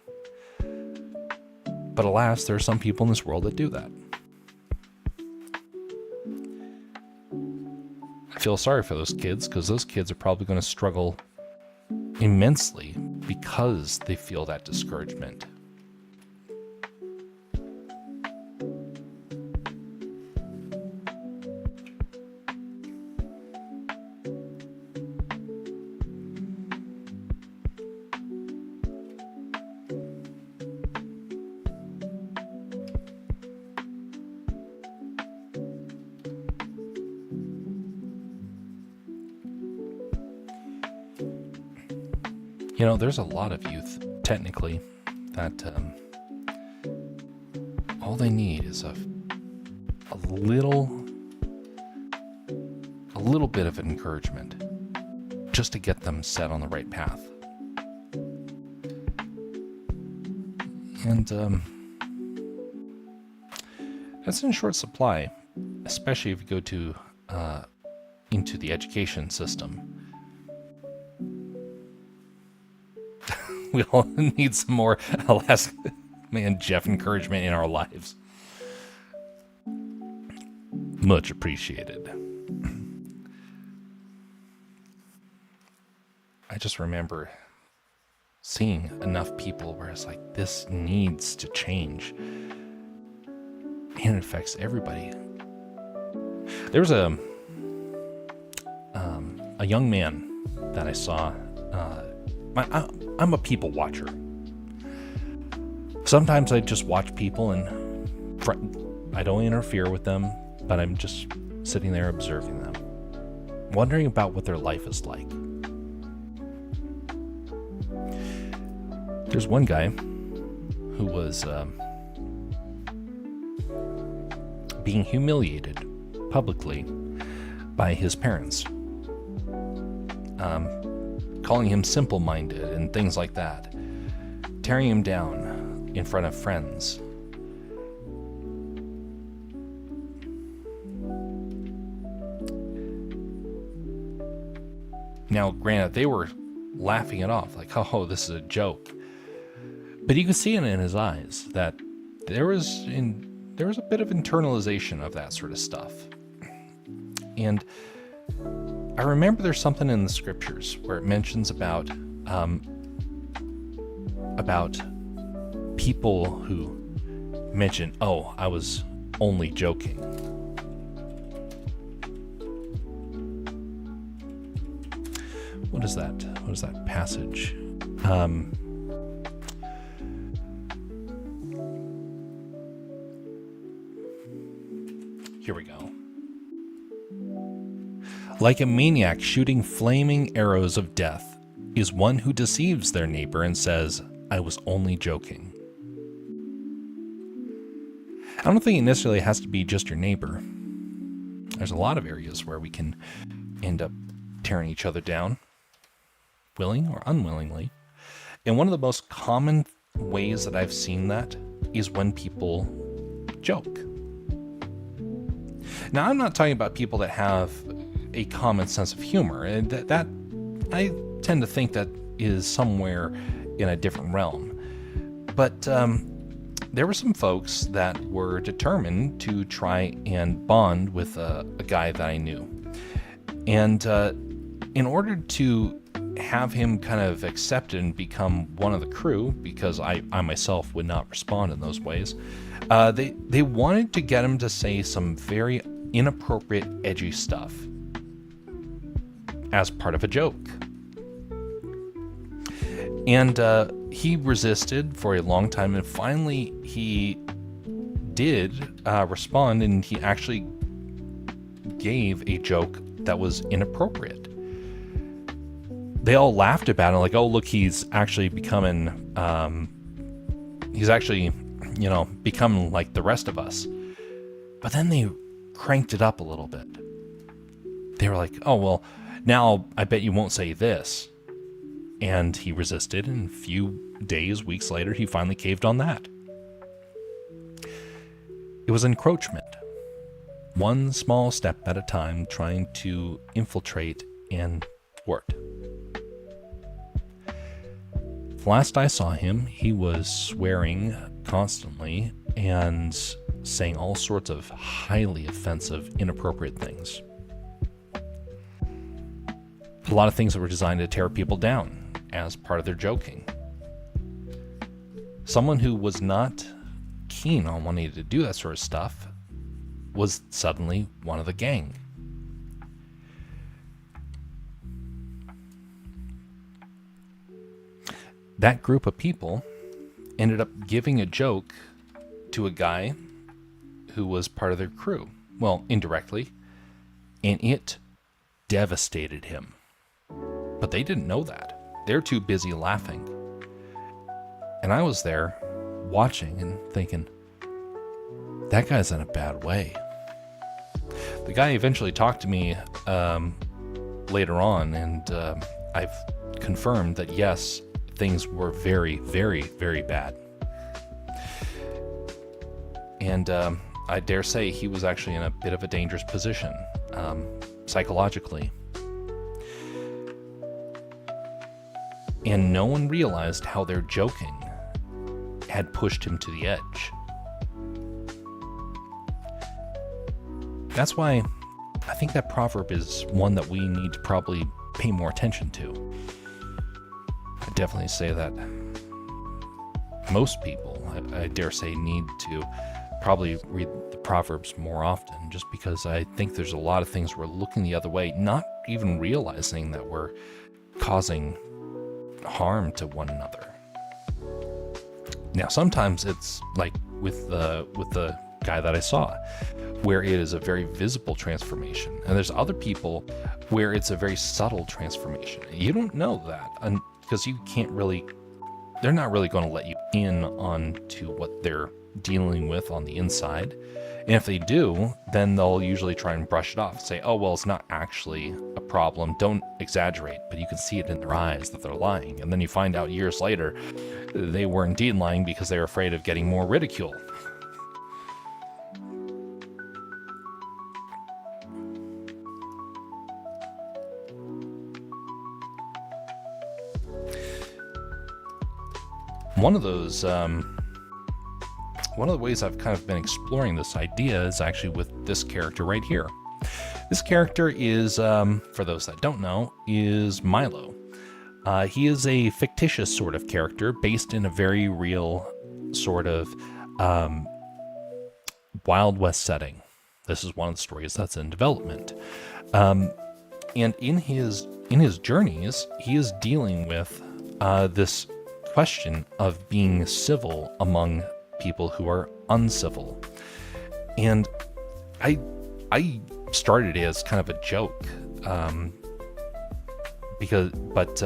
But alas, there are some people in this world that do that. I feel sorry for those kids, because those kids are probably going to struggle immensely because they feel that discouragement. There's a lot of youth, technically, that all they need is a little bit of encouragement. just to get them set on the right path. And that's in short supply, especially if you go to into the education system. We all need some more Alaska Man Jeff encouragement in our lives. Much appreciated. I just remember seeing enough people where it's like, this needs to change. And it affects everybody. There's a young man that I saw. I'm a people watcher. Sometimes I just watch people and I don't interfere with them, but I'm just sitting there observing them, wondering about what their life is like. There's one guy who was being humiliated publicly by his parents, calling him simple-minded and things like that, tearing him down in front of friends. Now, granted, they were laughing it off, like, oh, this is a joke. But you can see it in his eyes that there was a bit of internalization of that sort of stuff. And I remember there's something in the scriptures where it mentions about people who mention, oh, I was only joking. What is that? What is that passage? Here we go. Like a maniac shooting flaming arrows of death is one who deceives their neighbor and says, I was only joking. I don't think it necessarily has to be just your neighbor. There's a lot of areas where we can end up tearing each other down, willing or unwillingly. And one of the most common ways that I've seen that is when people joke. Now, I'm not talking about people that have a common sense of humor, and that I tend to think that is somewhere in a different realm. But there were some folks that were determined to try and bond with a guy that I knew. And in order to have him kind of accepted and become one of the crew, because I myself would not respond in those ways, they wanted to get him to say some very inappropriate, edgy stuff as part of a joke. And he resisted for a long time, and finally he did respond, and he actually gave a joke that was inappropriate. They all laughed about it, like, oh, look, he's actually becoming, becoming like the rest of us. But then they cranked it up a little bit. They were like, oh, well, now I bet you won't say this. And he resisted, and a few days, weeks later, he finally caved on that. It was encroachment. One small step at a time, trying to infiltrate and thwart. Last I saw him, he was swearing constantly and saying all sorts of highly offensive, inappropriate things. A lot of things that were designed to tear people down as part of their joking. Someone who was not keen on wanting to do that sort of stuff was suddenly one of the gang. That group of people ended up giving a joke to a guy who was part of their crew. Well, indirectly. And it devastated him. But they didn't know that. They're too busy laughing. And I was there watching and thinking, that guy's in a bad way. The guy eventually talked to me later on, and I've confirmed that yes, things were very, very, very bad. And I dare say he was actually in a bit of a dangerous position, psychologically. And no one realized how their joking had pushed him to the edge. That's why I think that proverb is one that we need to probably pay more attention to. I definitely say that most people, I dare say, need to probably read the Proverbs more often, just because I think there's a lot of things we're looking the other way, not even realizing that we're causing harm to one another. Now, sometimes it's like with the guy that I saw, where it is a very visible transformation, and there's other people where it's a very subtle transformation. You don't know that because you can't really, they're not really going to let you in onto what they're dealing with on the inside. And if they do, then they'll usually try and brush it off, say, oh, well, it's not actually a problem, don't exaggerate. But you can see it in their eyes that they're lying. And then you find out years later they were indeed lying because they were afraid of getting more ridicule. One of the ways I've kind of been exploring this idea is actually with this character right here. This character is, for those that don't know, is Milo. He is a fictitious sort of character based in a very real sort of Wild West setting. This is one of the stories that's in development. And in his journeys, he is dealing with this question of being civil among people who are uncivil. And I started it as kind of a joke, but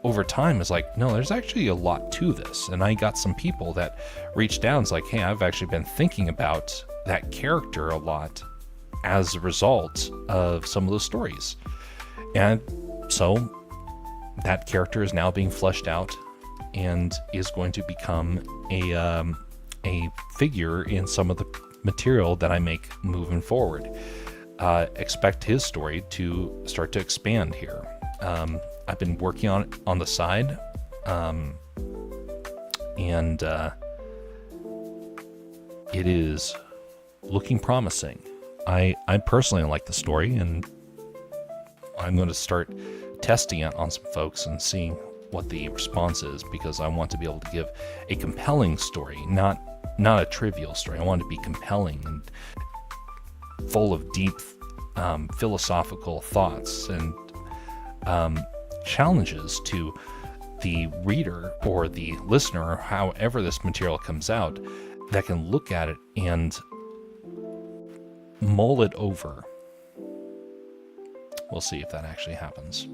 over time it's like, no, there's actually a lot to this. And I got some people that reached out and was like, hey, I've actually been thinking about that character a lot as a result of some of those stories. And so that character is now being fleshed out and is going to become a figure in some of the material that I make moving forward. Expect his story to start to expand here. I've been working on it on the side, and it is looking promising. I personally like the story, and I'm going to start testing it on some folks and seeing what the response is, because I want to be able to give a compelling story, not a trivial story. I want it to be compelling and full of deep philosophical thoughts and challenges to the reader or the listener, or however this material comes out, that can look at it and mull it over. We'll see if that actually happens.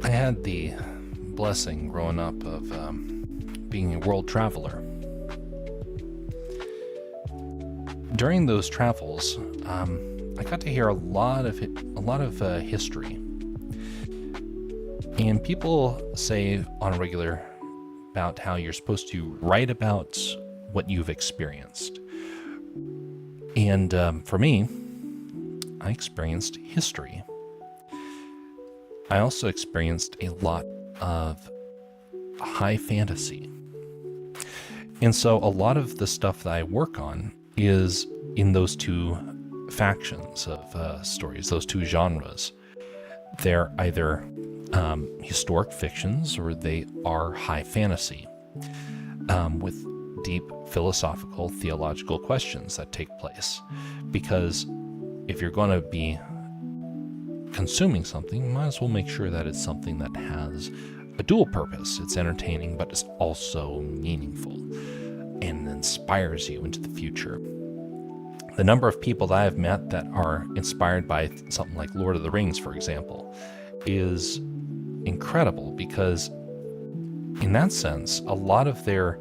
I had the blessing growing up of being a world traveler. During those travels, I got to hear a lot of history, and people say on a regular about how you're supposed to write about what you've experienced. And for me, I experienced history. I also experienced a lot of high fantasy. And so a lot of the stuff that I work on is in those two factions of stories, those two genres. They're either historic fictions or they are high fantasy with deep philosophical, theological questions that take place. Because if you're going to be consuming something, you might as well make sure that it's something that has a dual purpose. It's entertaining, but it's also meaningful and inspires you into the future. The number of people that I have met that are inspired by something like Lord of the Rings, for example, is incredible, because in that sense, a lot of their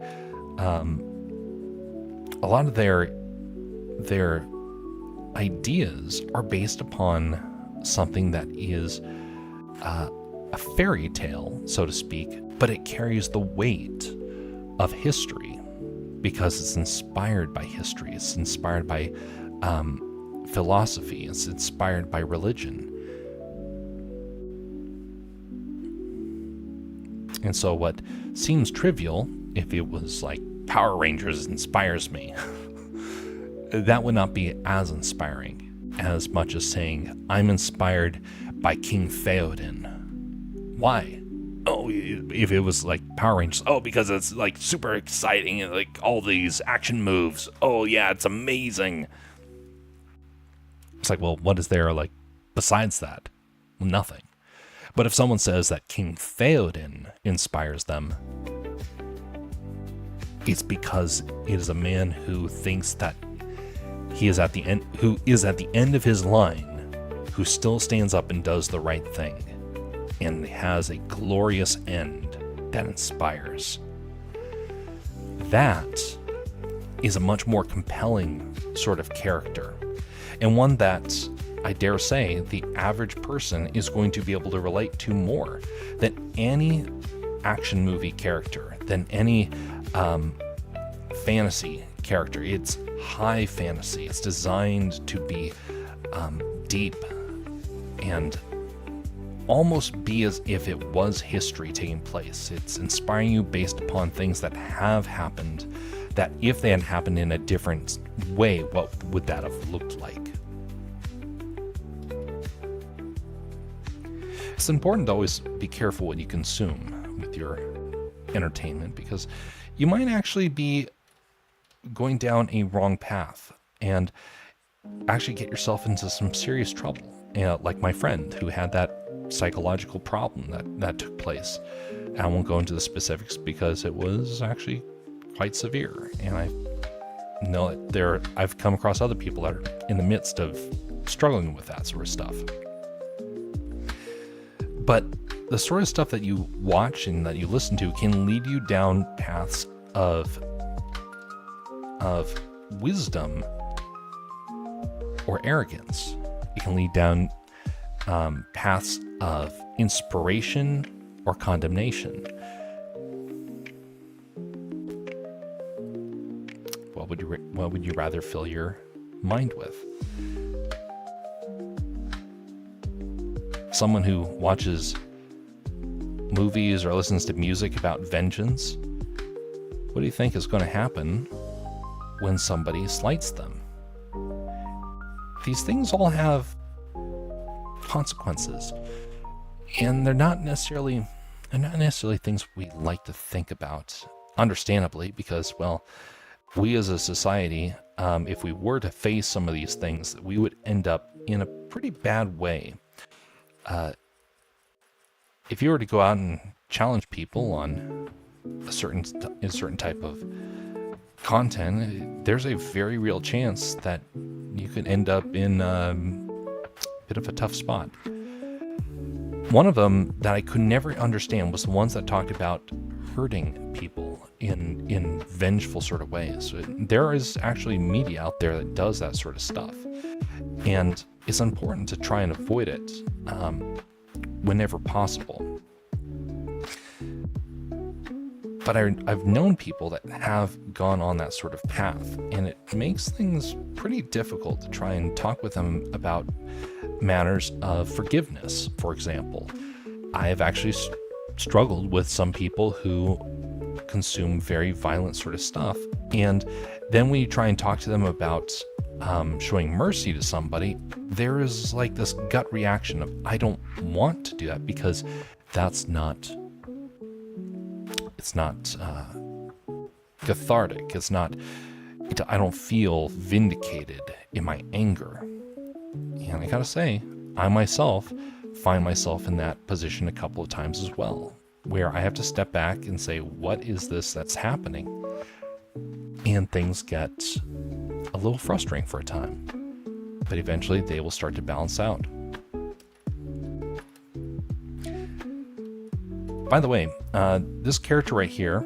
ideas are based upon something that is a fairy tale, so to speak, but it carries the weight of history because it's inspired by history. It's inspired by philosophy. It's inspired by religion. And so what seems trivial, if it was like Power Rangers inspires me, that would not be as inspiring as much as saying, I'm inspired by King Theoden. Why? Oh, if it was like Power Rangers, oh, because it's like super exciting and like all these action moves. Oh yeah, it's amazing. It's like, well, what is there like besides that? Well, nothing. But if someone says that King Theoden inspires them, it's because it is a man who thinks that he is at the end, who is at the end of his line, who still stands up and does the right thing, and has a glorious end that inspires. That is a much more compelling sort of character, and one that I dare say the average person is going to be able to relate to more than any action movie character, than any fantasy character. It's high fantasy. It's designed to be deep and almost be as if it was history taking place. It's inspiring you based upon things that have happened, that if they had happened in a different way, what would that have looked like? It's important to always be careful what you consume with your entertainment, because you might actually be going down a wrong path and actually get yourself into some serious trouble. Like my friend who had that psychological problem that took place. I won't go into the specifics because it was actually quite severe. And I know that I've come across other people that are in the midst of struggling with that sort of stuff. But the sort of stuff that you watch and that you listen to can lead you down paths of wisdom or arrogance. It can lead down paths of inspiration or condemnation. What would you rather fill your mind with? Someone who watches movies or listens to music about vengeance, what do you think is going to happen when somebody slights them? These things all have consequences, and they're not necessarily things we like to think about, understandably, because, well, we as a society, if we were to face some of these things, we would end up in a pretty bad way. If you were to go out and challenge people on a certain type of content, there's a very real chance that you could end up in a bit of a tough spot. One of them that I could never understand was the ones that talked about hurting people in vengeful sort of ways. There is actually media out there that does that sort of stuff, and it's important to try and avoid it whenever possible. But I've known people that have gone on that sort of path, and it makes things pretty difficult to try and talk with them about matters of forgiveness, for example. I have actually struggled with some people who consume very violent sort of stuff, and then when you try and talk to them about showing mercy to somebody, there is like this gut reaction of, I don't want to do that, because it's not cathartic. I don't feel vindicated in my anger. And I gotta say, I myself find myself in that position a couple of times as well, where I have to step back and say, what is this that's happening? And things get a little frustrating for a time, but eventually they will start to balance out. By the way, this character right here,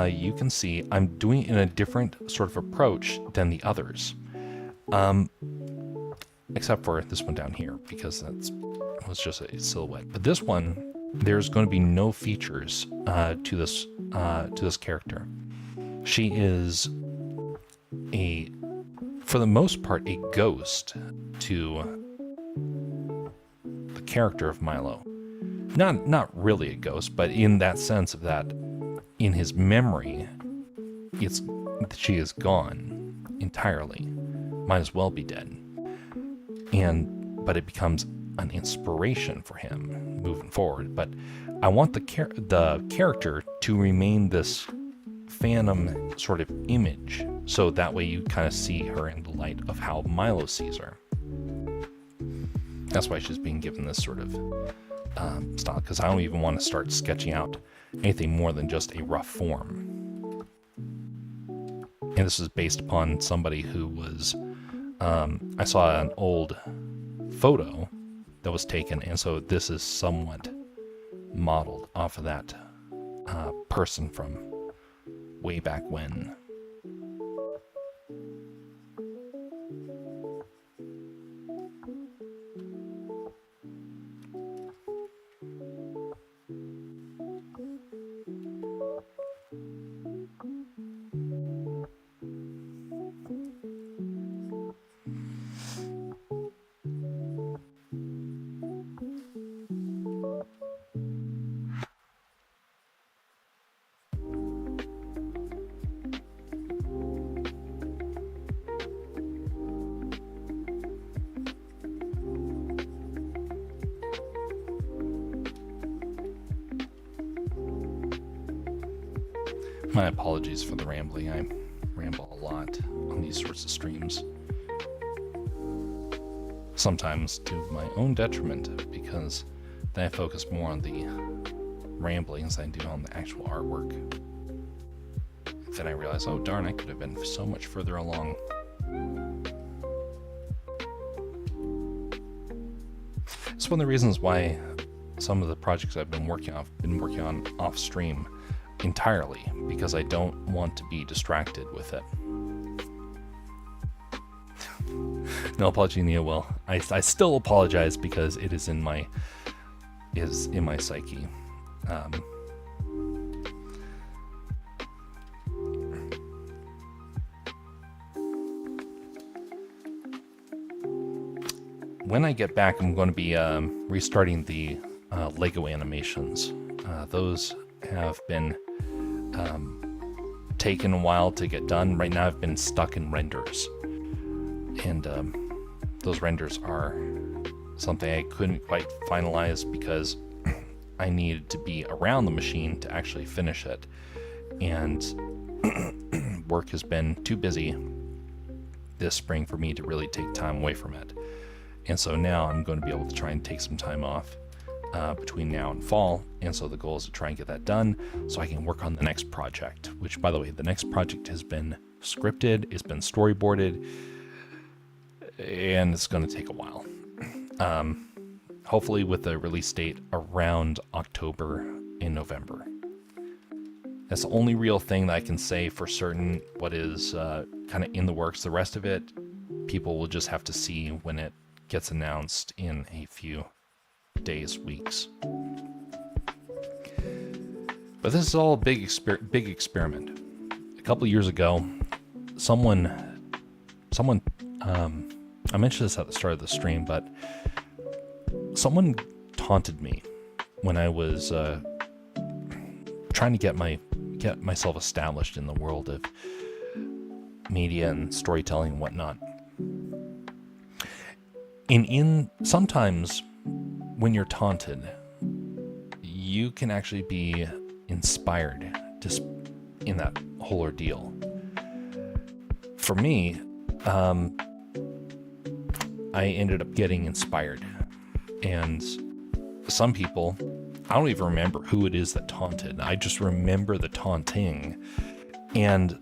you can see I'm doing in a different sort of approach than the others. Except for this one down here, because that was just a silhouette. But this one, there's going to be no features to this character. She is for the most part, a ghost to the character of Milo. Not really a ghost, but in that sense of that, in his memory, she is gone entirely. Might as well be dead. But it becomes an inspiration for him moving forward. But I want the character to remain this phantom sort of image, so that way you kind of see her in the light of how Milo sees her. That's why she's being given this sort of style, because I don't even want to start sketching out anything more than just a rough form. And this is based upon somebody who was, I saw an old photo that was taken, and so this is somewhat modeled off of that person from way back when. My apologies for the rambling. I ramble a lot on these sorts of streams. Sometimes to my own detriment, because then I focus more on the ramblings than I do on the actual artwork. Then I realize, oh darn, I could have been so much further along. It's one of the reasons why some of the projects I've been working on off stream entirely, because I don't want to be distracted with it. No apology, Nia. Well, I still apologize because it is in my psyche. When I get back, I'm going to be restarting the Lego animations. Those have been taken a while to get done. Right now I've been stuck in renders, and those renders are something I couldn't quite finalize because I needed to be around the machine to actually finish it, and work has been too busy this spring for me to really take time away from it. And so now I'm going to be able to try and take some time off between now and fall, and so the goal is to try and get that done so I can work on the next project, which, by the way, the next project has been scripted, it's been storyboarded, and it's going to take a while. Hopefully with a release date around October and November. That's the only real thing that I can say for certain what is kind of in the works. The rest of it, people will just have to see when it gets announced in a few days, weeks. But this is all a big experiment. A couple years ago, someone, I mentioned this at the start of the stream, but someone taunted me when I was trying to get myself established in the world of media and storytelling and whatnot. in sometimes when you're taunted, you can actually be inspired just in that whole ordeal. For me, I ended up getting inspired, and some people, I don't even remember who it is that taunted. I just remember the taunting, and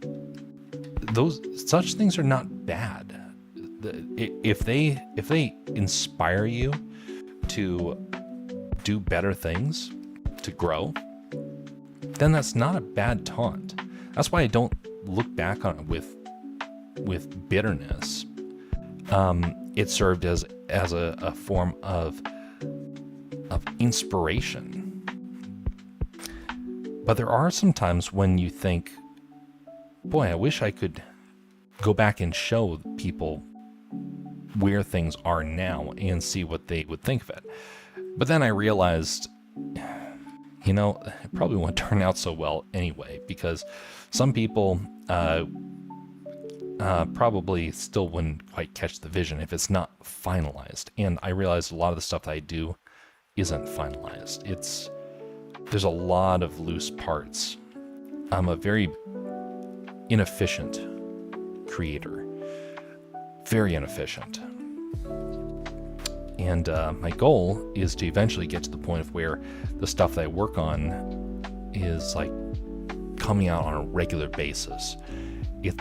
such things are not bad. If they inspire you to do better things, to grow, then that's not a bad taunt. That's why I don't look back on it with bitterness. It served as a form of inspiration. But there are some times when you think, boy, I wish I could go back and show people where things are now and see what they would think of it. But then I realized, it probably won't turn out so well anyway, because some people probably still wouldn't quite catch the vision if it's not finalized. And I realized a lot of the stuff that I do isn't finalized. There's a lot of loose parts. I'm a very inefficient creator. Very inefficient. And my goal is to eventually get to the point of where the stuff that I work on is like coming out on a regular basis. It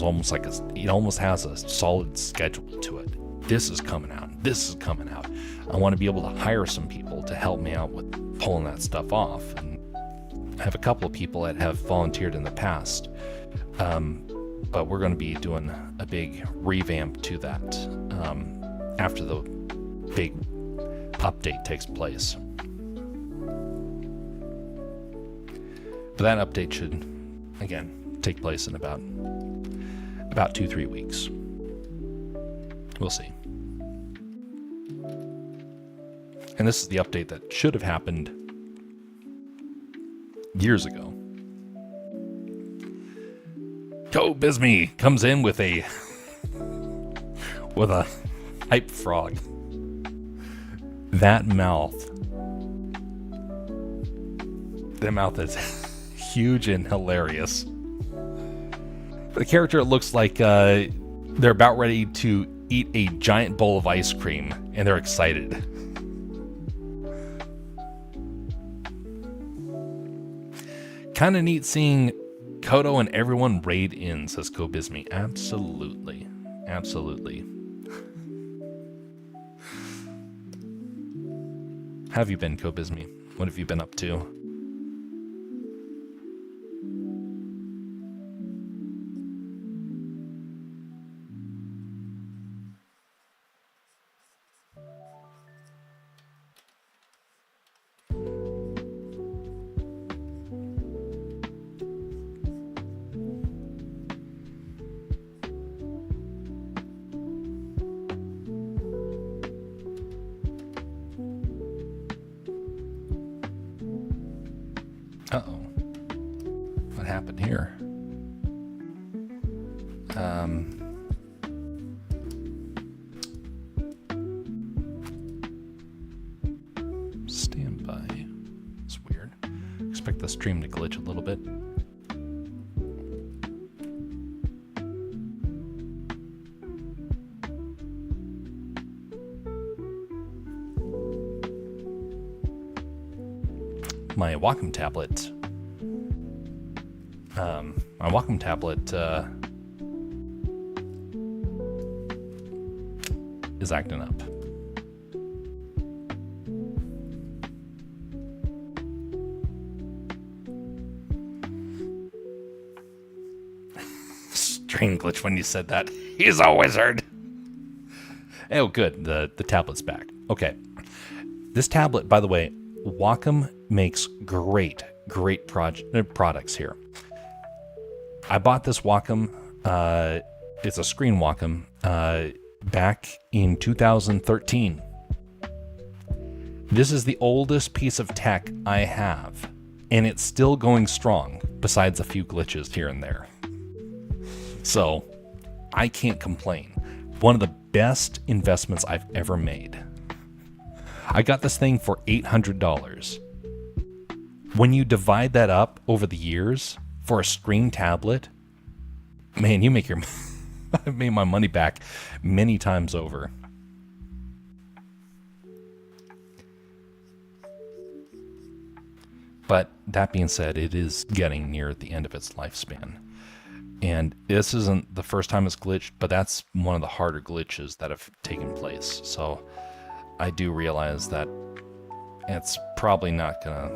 almost has a solid schedule to it. This is coming out. This is coming out. I want to be able to hire some people to help me out with pulling that stuff off. And I have a couple of people that have volunteered in the past. But we're going to be doing a big revamp to that after the big update takes place. But that update should, again, take place in about 2-3 weeks. We'll see. And this is the update that should have happened years ago. CoBisme comes in with a hype frog. That mouth is huge and hilarious. The character looks like they're about ready to eat a giant bowl of ice cream, and they're excited. Kind of neat seeing Kodo and everyone raid in, says CoBisme. Absolutely. Absolutely. How have you been, CoBisme? What have you been up to? Uh-oh. What happened here? Standby. It's weird. Expect the stream to glitch a little bit. My Wacom tablet. Is acting up. Stream glitch when you said that. He's a wizard. Oh, good. The tablet's back. Okay. This tablet, by the way, Wacom makes great products here. I bought this Wacom, it's a screen Wacom, back in 2013. This is the oldest piece of tech I have, and it's still going strong, besides a few glitches here and there. So, I can't complain. One of the best investments I've ever made. I got this thing for $800. When you divide that up over the years for a screen tablet, man, you make your I've made my money back many times over. But that being said, it is getting near the end of its lifespan. And this isn't the first time it's glitched, but that's one of the harder glitches that have taken place. So I do realize that it's probably not going to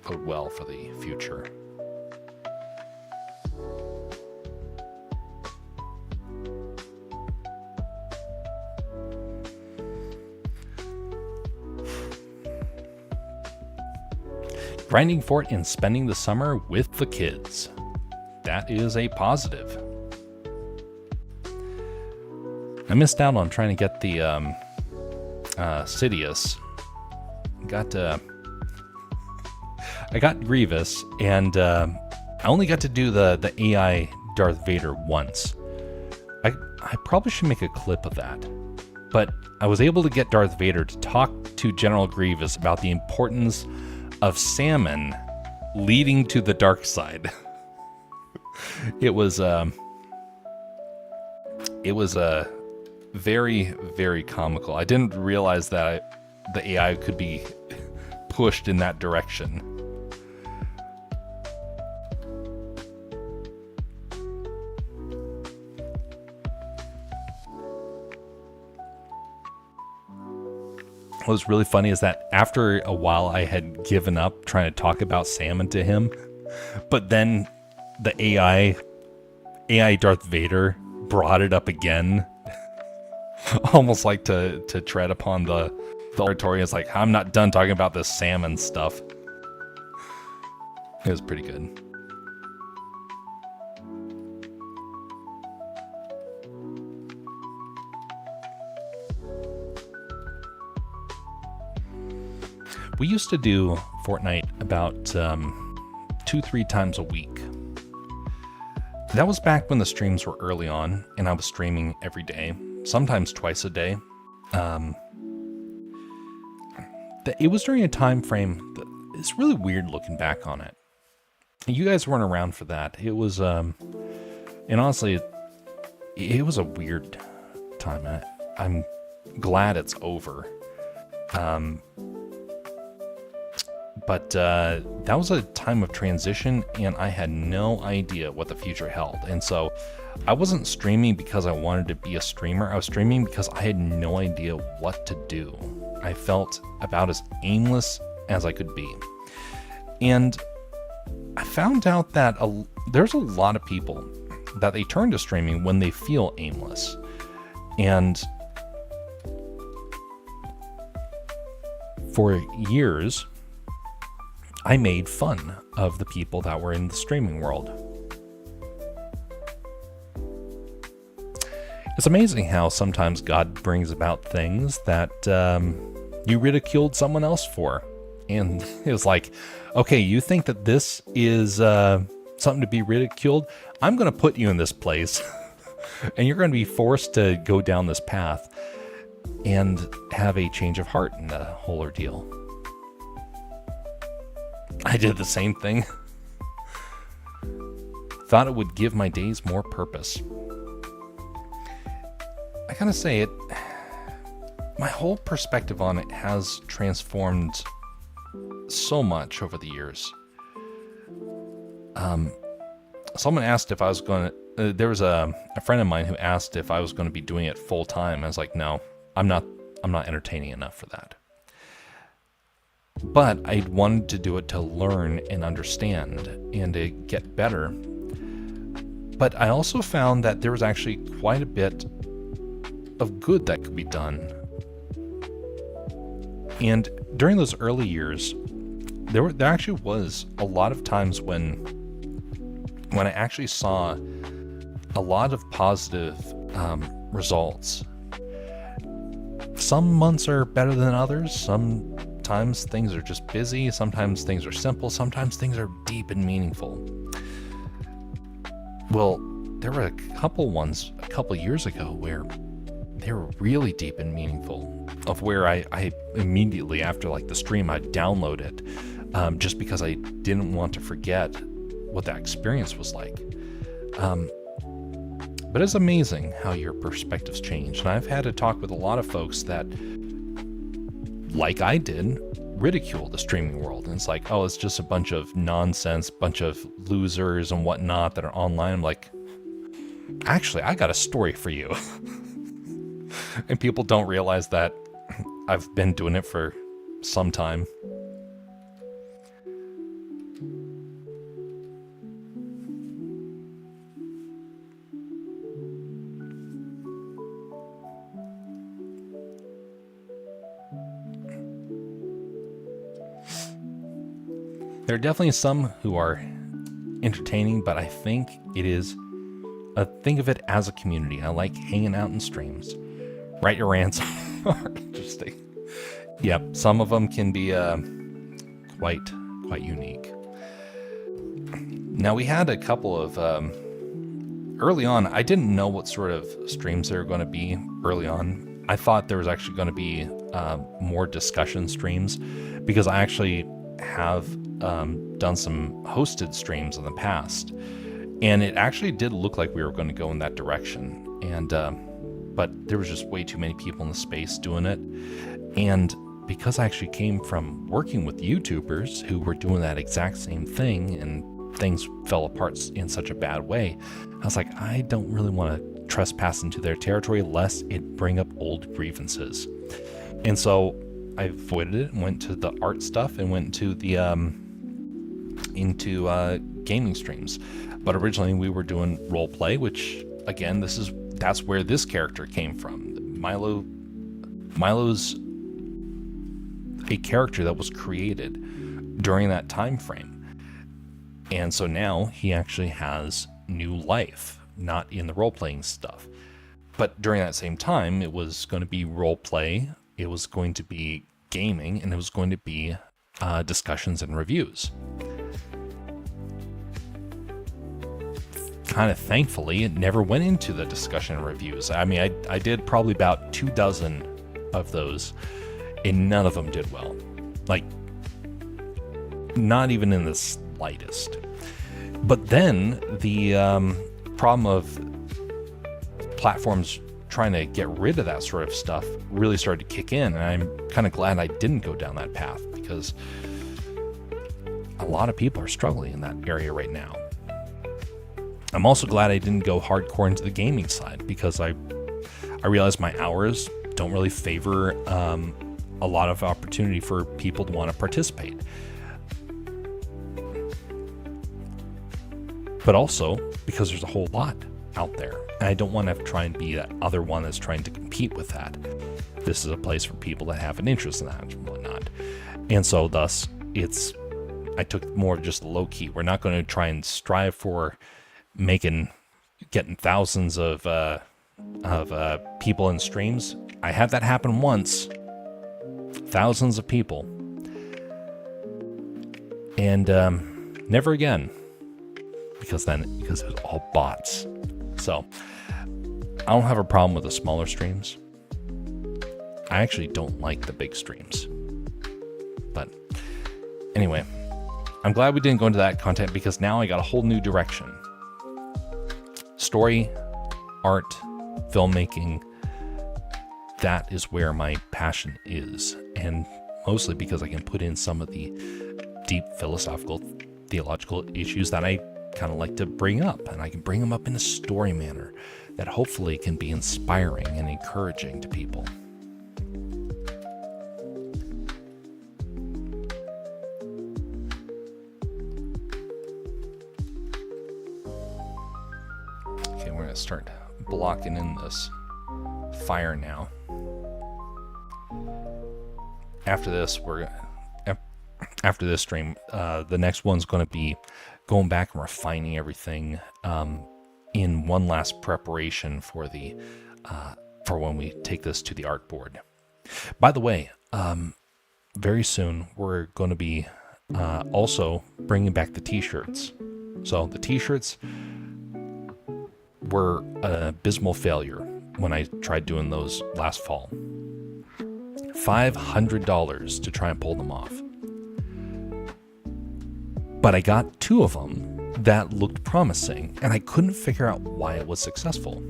bode well for the future. Grinding for it and spending the summer with the kids. That is a positive. I missed out on trying to get the Sidious. I got Grievous, and I only got to do the AI Darth Vader once. I probably should make a clip of that. But I was able to get Darth Vader to talk to General Grievous about the importance of salmon leading to the dark side. It was very, very comical. I didn't realize that the AI could be pushed in that direction. What was really funny is that after a while I had given up trying to talk about salmon to him, but then the AI Darth Vader brought it up again, almost like to tread upon the territory. It's like, I'm not done talking about this salmon stuff. It was pretty good. We used to do Fortnite about 2-3 times a week. That was back when the streams were early on, and I was streaming every day, sometimes twice a day. It was during a time frame that it's really weird looking back on it. You guys weren't around for that. It was, and honestly, it was a weird time. I'm glad it's over. But that was a time of transition, and I had no idea what the future held. And so I wasn't streaming because I wanted to be a streamer. I was streaming because I had no idea what to do. I felt about as aimless as I could be. And I found out that there's a lot of people that they turn to streaming when they feel aimless. And for years, I made fun of the people that were in the streaming world. It's amazing how sometimes God brings about things that you ridiculed someone else for. And it was like, okay, you think that this is something to be ridiculed? I'm going to put you in this place, and you're going to be forced to go down this path and have a change of heart in the whole ordeal. I did the same thing. Thought it would give my days more purpose. I gotta say it, my whole perspective on it has transformed so much over the years. Someone asked if I was going to, there was a friend of mine who asked if I was going to be doing it full time. I was like, no, I'm not entertaining enough for that. But I wanted to do it to learn and understand and to get better. But I also found that there was actually quite a bit of good that could be done. And during those early years, there actually was a lot of times when I actually saw a lot of positive results. Some months are better than others. Sometimes things are just busy. Sometimes things are simple. Sometimes things are deep and meaningful. Well, there were a couple ones a couple years ago where they were really deep and meaningful, of where I immediately after like the stream, I'd download it just because I didn't want to forget what that experience was like. But it's amazing how your perspectives change. And I've had to talk with a lot of folks that, like I did, ridicule the streaming world. And it's like, oh, it's just a bunch of nonsense, bunch of losers and whatnot that are online. I'm like, actually, I got a story for you. And people don't realize that I've been doing it for some time. There are definitely some who are entertaining, but I think think of it as a community. I like hanging out in streams. Write your rants are interesting. Yep, some of them can be quite unique. Now we had a couple of early on. I didn't know what sort of streams they were going to be early on. I thought there was actually going to be more discussion streams, because I actually have done some hosted streams in the past, and it actually did look like we were going to go in that direction. And but there was just way too many people in the space doing it. And because I actually came from working with YouTubers who were doing that exact same thing, and things fell apart in such a bad way, I was like, I don't really want to trespass into their territory lest it bring up old grievances. And so I avoided it and went to the art stuff and went to the into gaming streams. But originally we were doing role play, which again, that's where this character came from. Milo's a character that was created during that time frame. And so now he actually has new life, not in the role-playing stuff. But during that same time, it was going to be role play, it was going to be gaming, and it was going to be discussions and reviews. Kind of thankfully, it never went into the discussion and reviews. I mean, I did probably about 24 of those, and none of them did well. Like, not even in the slightest. But then the problem of platforms trying to get rid of that sort of stuff really started to kick in, and I'm kind of glad I didn't go down that path, because a lot of people are struggling in that area right now. I'm also glad I didn't go hardcore into the gaming side, because I realized my hours don't really favor a lot of opportunity for people to want to participate. But also because there's a whole lot out there, and I don't want to try and be that other one that's trying to compete with that. This is a place for people that have an interest in that and whatnot. And so thus I took more of just low key. We're not going to try and strive for getting thousands of people in streams. I had that happen once, thousands of people, and never again, because it was all bots. So I don't have a problem with the smaller streams. I actually don't like the big streams. But anyway, I'm glad we didn't go into that content, because now I got a whole new direction. Story, art, filmmaking, that is where my passion is. And mostly because I can put in some of the deep philosophical, theological issues that I kind of like to bring up. And I can bring them up in a story manner that hopefully can be inspiring and encouraging to people. Start blocking in this fire now. After this stream, the next one's going to be going back and refining everything in one last preparation for for when we take this to the art board. By the way, very soon we're going to be also bringing back the t-shirts. So the t-shirts, were an abysmal failure when I tried doing those last fall. $500 to try and pull them off. But I got 2 of them that looked promising, and I couldn't figure out why it was successful.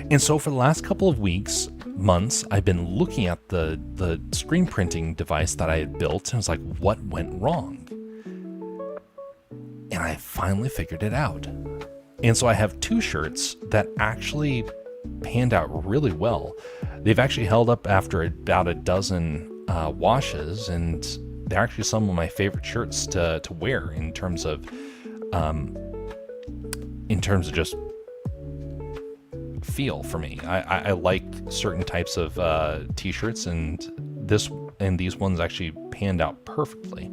And so for the last couple of weeks, months, I've been looking at the screen printing device that I had built, and I was like, what went wrong? And I finally figured it out. And so I have 2 shirts that actually panned out really well. They've actually held up after about a dozen washes, and they're actually some of my favorite shirts to wear in terms of just feel for me. I like certain types of t-shirts, and these ones actually panned out perfectly.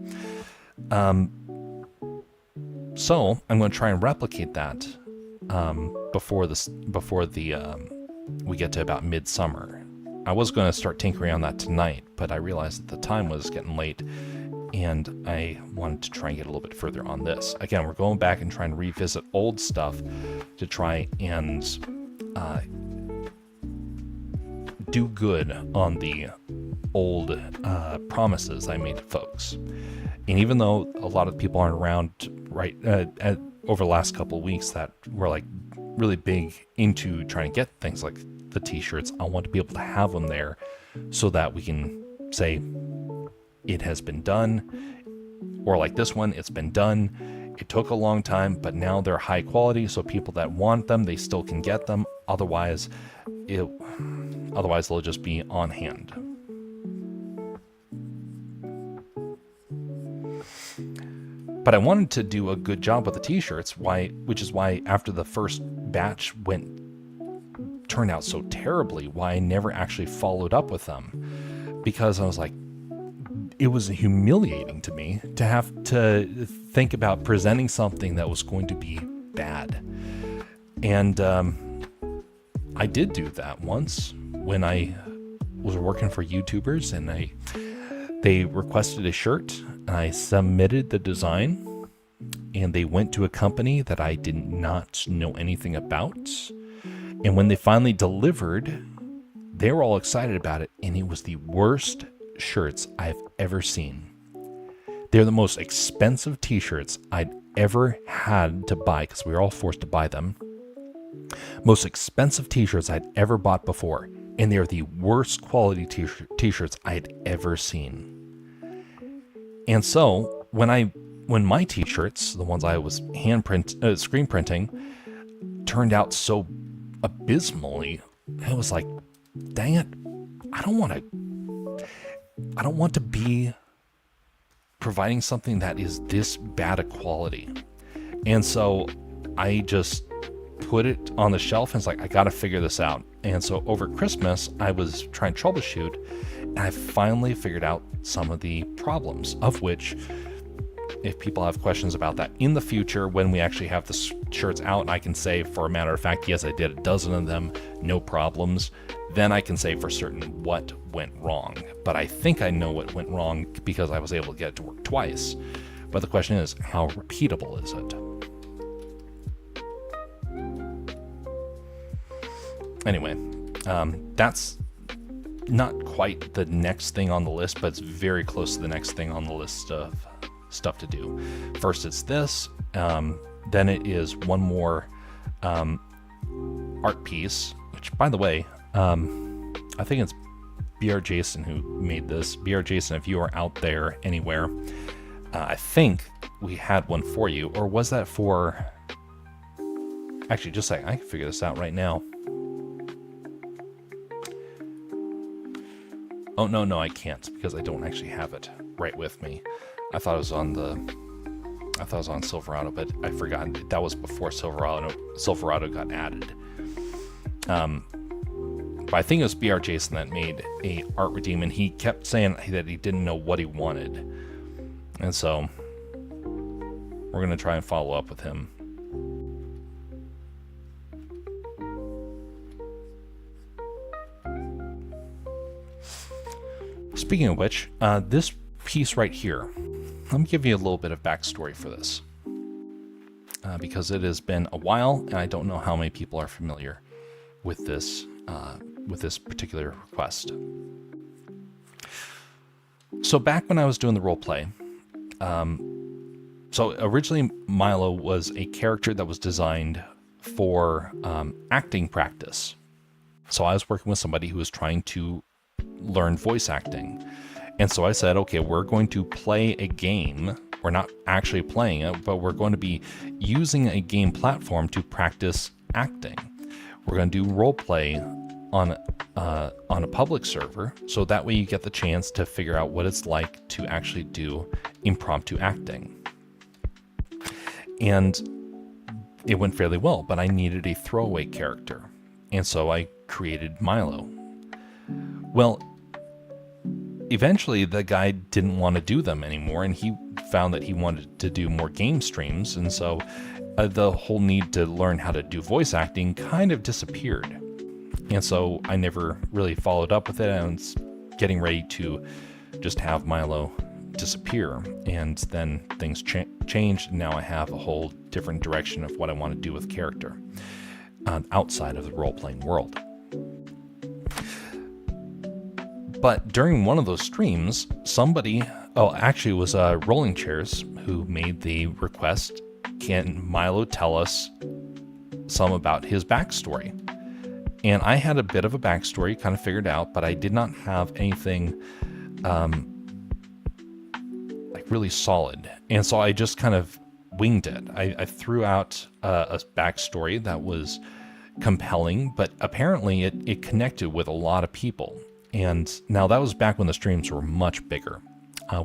So I'm going to try and replicate that before we get to about midsummer. I was going to start tinkering on that tonight, but I realized that the time was getting late, and I wanted to try and get a little bit further on this. Again, we're going back and trying to revisit old stuff to try and do good on the old promises I made to folks. And even though a lot of people aren't around over the last couple of weeks that were like really big into trying to get things like the t-shirts, I want to be able to have them there so that we can say it has been done, or like this one, it's been done. It took a long time, but now they're high quality, so people that want them, they still can get them. Otherwise they'll just be on hand. But I wanted to do a good job with the t-shirts, which is why after the first batch turned out so terribly, why I never actually followed up with them. Because I was like, it was humiliating to me to have to think about presenting something that was going to be bad. And I did do that once when I was working for YouTubers, and they requested a shirt, and I submitted the design, and they went to a company that I did not know anything about. And when they finally delivered, they were all excited about it, and it was the worst shirts I've ever seen. They're the most expensive t-shirts I'd ever had to buy, because we were all forced to buy them. Most expensive t-shirts I'd ever bought before, and they're the worst quality t-shirts I'd ever seen. And so when my t-shirts, the ones I was screen printing, turned out so abysmally, I was like, dang it, I don't want to be providing something that is this bad a quality. And so I just put it on the shelf, and it's like, I got to figure this out. And so over Christmas, I was trying to troubleshoot, and I finally figured out some of the problems, of which, if people have questions about that in the future, when we actually have the shirts out, I can say for a matter of fact, yes, I did a dozen of them, no problems. Then I can say for certain what went wrong. But I think I know what went wrong because I was able to get it to work twice. But the question is, how repeatable is it? Anyway, that's not quite the next thing on the list, but it's very close to the next thing on the list of stuff to do. First it's this, then it is one more art piece, which, by the way, I think it's BR Jason who made this. BR Jason, if you are out there anywhere, I think we had one for you. Or was that for... Actually, just a second, I can figure this out right now. Oh, no, I can't, because I don't actually have it right with me. I thought it was on Silverado, but I forgot that was before Silverado got added. But I think it was BR Jason that made a art redeem, and he kept saying that he didn't know what he wanted. And so we're going to try and follow up with him. Speaking of which, this piece right here, let me give you a little bit of backstory for this. because it has been a while, and I don't know how many people are familiar with this particular request. So back when I was doing the role play, so originally Milo was a character that was designed for acting practice. So I was working with somebody who was trying to learn voice acting. And so I said, okay, we're going to play a game. We're not actually playing it, but we're going to be using a game platform to practice acting. We're going to do role play on a public server, so that way you get the chance to figure out what it's like to actually do impromptu acting. And it went fairly well, but I needed a throwaway character. And so I created Milo. Well, eventually the guy didn't want to do them anymore, and he found that he wanted to do more game streams. And so the whole need to learn how to do voice acting kind of disappeared. And so I never really followed up with it. I was getting ready to just have Milo disappear. And then things changed. And now I have a whole different direction of what I want to do with character outside of the role-playing world. But during one of those streams, actually it was Rolling Chairs who made the request, can Milo tell us some about his backstory? And I had a bit of a backstory kind of figured out, but I did not have anything like really solid. And so I just kind of winged it. I threw out a backstory that was compelling, but apparently it connected with a lot of people. And now that was back when the streams were much bigger.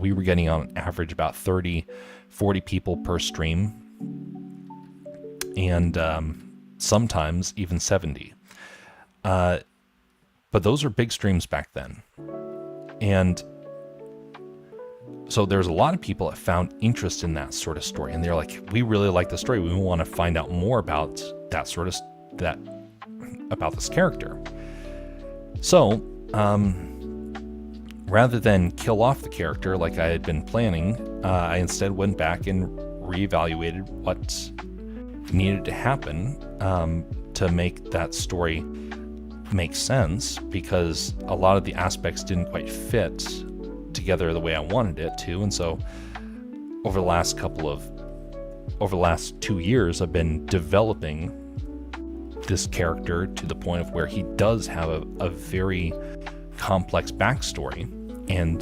We were getting on average about 30, 40 people per stream. And sometimes even 70. But those are big streams back then. And so there's a lot of people that found interest in that sort of story. And they're like, we really like the story. We want to find out more about about this character. So, rather than kill off the character like I had been planning, I instead went back and reevaluated what needed to happen to make that story make sense, because a lot of the aspects didn't quite fit together the way I wanted it to. And so over the last 2 years, I've been developing this character to the point of where he does have a very complex backstory. And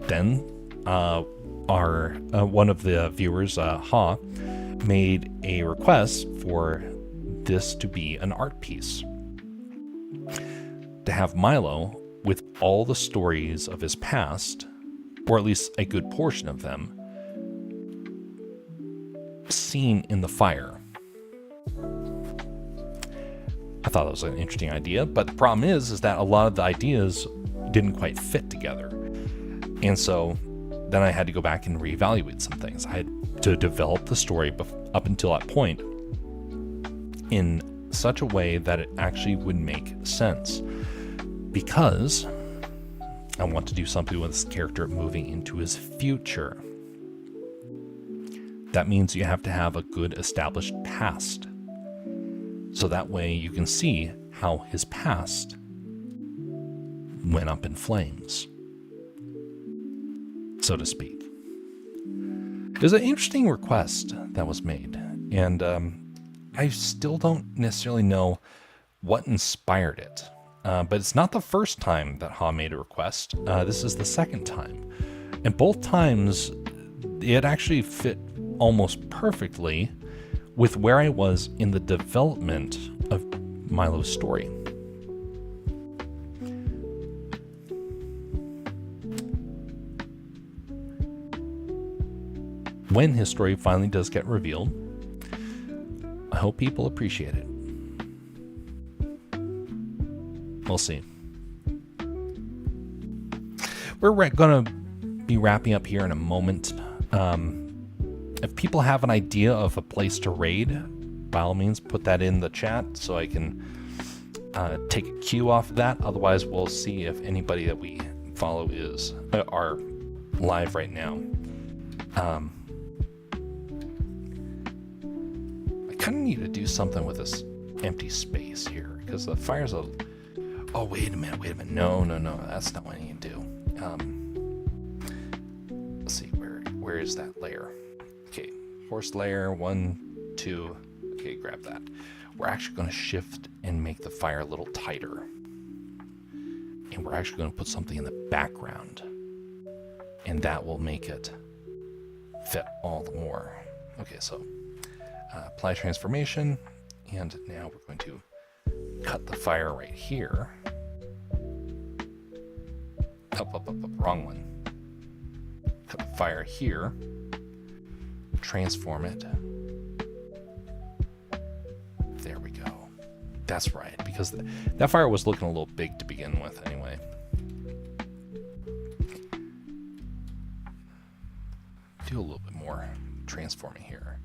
then one of the viewers, Ha, made a request for this to be an art piece, to have Milo with all the stories of his past, or at least a good portion of them, seen in the fire. I thought that was an interesting idea, but the problem is that a lot of the ideas didn't quite fit together. And so then I had to go back and reevaluate some things. I had to develop the story up until that point in such a way that it actually would make sense, because I want to do something with this character moving into his future. That means you have to have a good established past, so that way you can see how his past went up in flames, so to speak. It was an interesting request that was made, and I still don't necessarily know what inspired it. But it's not the first time that Ha made a request. This is the second time. And both times, it actually fit almost perfectly with where I was in the development of Milo's story. When his story finally does get revealed, I hope people appreciate it. We'll see. We're going to be wrapping up here in a moment. If people have an idea of a place to raid, by all means, put that in the chat so I can take a cue off of that. Otherwise, we'll see if anybody that we follow are live right now. kind of need to do something with this empty space here, because the fire's a... Oh, wait a minute. No, that's not what I need to do. Let's see, where is that layer? Okay, force layer, 1, 2. Okay, grab that. We're actually going to shift and make the fire a little tighter. And we're actually going to put something in the background. And that will make it fit all the more. Okay, so apply transformation. And now we're going to cut the fire right here. Up, wrong one. Cut the fire here. Transform it. There we go. That's right, because that fire was looking a little big to begin with anyway. Do a little bit more transforming here.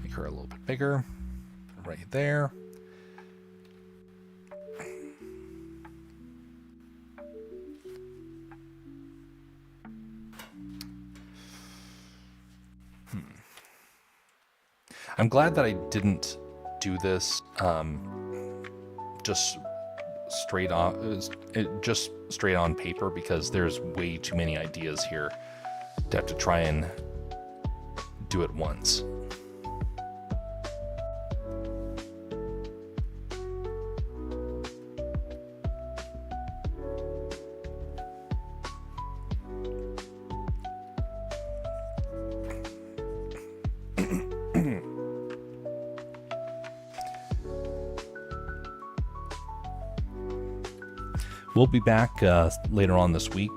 Make her a little bit bigger. Right there. I'm glad that I didn't do this just straight on paper, because there's way too many ideas here to have to try and do it once. We'll be back later on this week.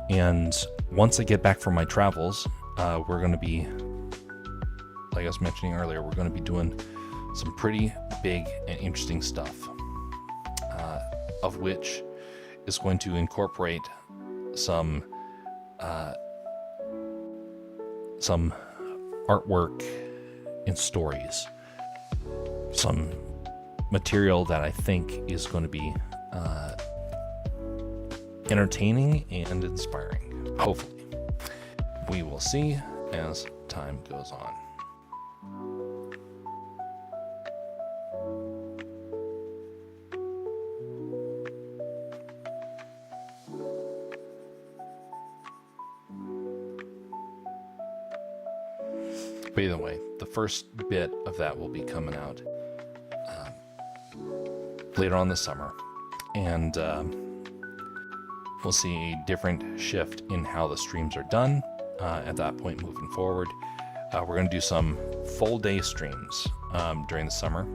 And once I get back from my travels, we're going to be, like I was mentioning earlier, we're going to be doing some pretty big and interesting stuff, of which is going to incorporate some artwork and stories, some material that I think is going to be entertaining and inspiring. Hopefully. We will see as time goes on. But either way, the first bit of that will be coming out later on this summer, and we'll see a different shift in how the streams are done at that point moving forward. We're going to do some full day streams during the summer.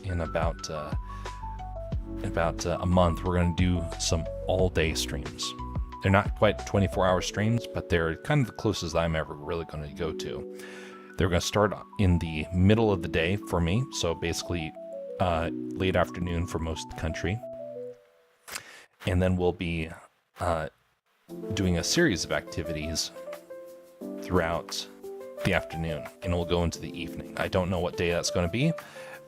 In about a month, we're going to do some all day streams. They're not quite 24-hour streams, but they're kind of the closest I'm ever really going to go to. They're going to start in the middle of the day for me, so basically late afternoon for most of the country. And then we'll be doing a series of activities throughout the afternoon, and we'll go into the evening. I don't know what day that's going to be,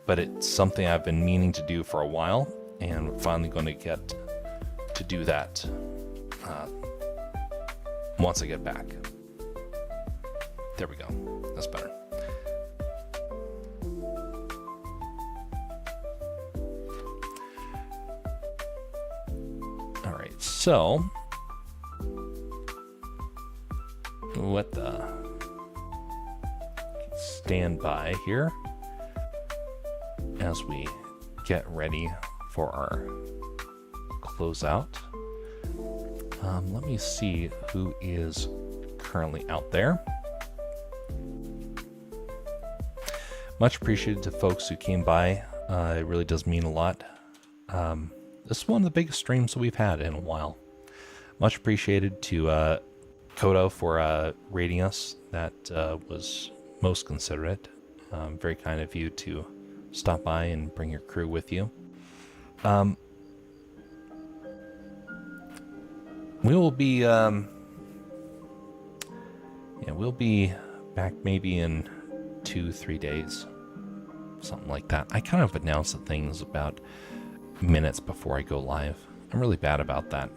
but it's something I've been meaning to do for a while, and we're finally going to get to do that once I get back. There we go. That's better. All right, so what the... Stand by here as we get ready for our closeout. Let me see who is currently out there. Much appreciated to folks who came by. It really does mean a lot. This is one of the biggest streams that we've had in a while. Much appreciated to Kodo for rating us. That was most considerate. Very kind of you to stop by and bring your crew with you. We will be we'll be back maybe in 2-3 days, something like that. I kind of announce the things about minutes before I go live. I'm really bad about that.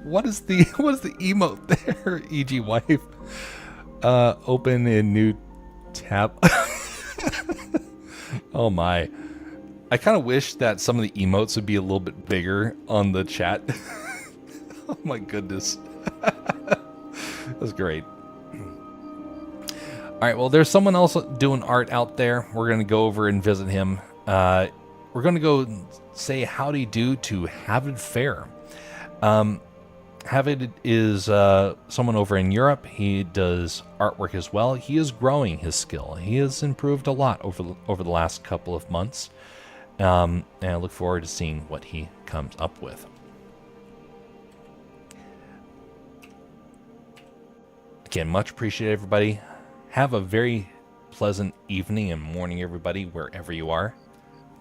What is the emote there? E.g. wife. Open in new tab. Oh my. I kind of wish that some of the emotes would be a little bit bigger on the chat. Oh my goodness. That's great. All right, well, there's someone else doing art out there. We're going to go over and visit him. We're going to go say howdy do to Havid Fair. Havid is someone over in Europe. He does artwork as well. He is growing his skill. He has improved a lot over the last couple of months. And I look forward to seeing what he comes up with. Again, much appreciated, everybody. Have a very pleasant evening and morning, everybody, wherever you are.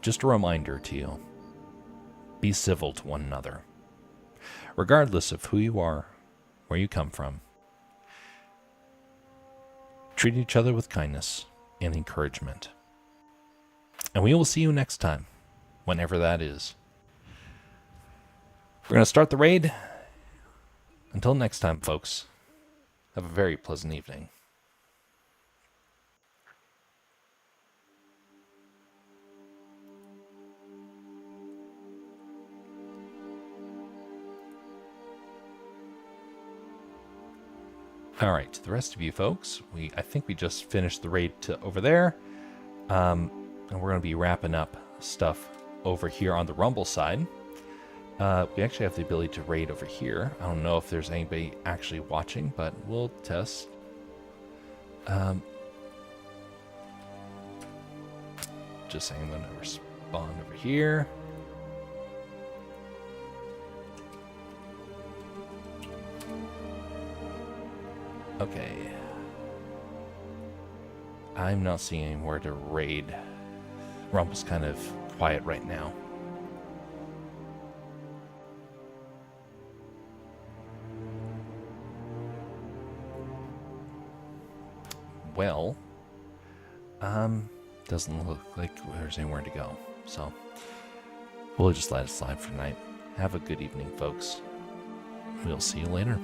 Just a reminder to you, be civil to one another. Regardless of who you are, where you come from, treat each other with kindness and encouragement. And we will see you next time, whenever that is. We're going to start the raid. Until next time, folks, have a very pleasant evening. All right, to the rest of you folks, I think we just finished the raid to over there. And we're going to be wrapping up stuff over here on the Rumble side. We actually have the ability to raid over here. I don't know if there's anybody actually watching, but we'll test. Just saying, I'm going to respond over here. Okay. I'm not seeing anywhere to raid. Rumble's kind of quiet right now. Well, doesn't look like there's anywhere to go. So we'll just let it slide for tonight. Have a good evening, folks. We'll see you later.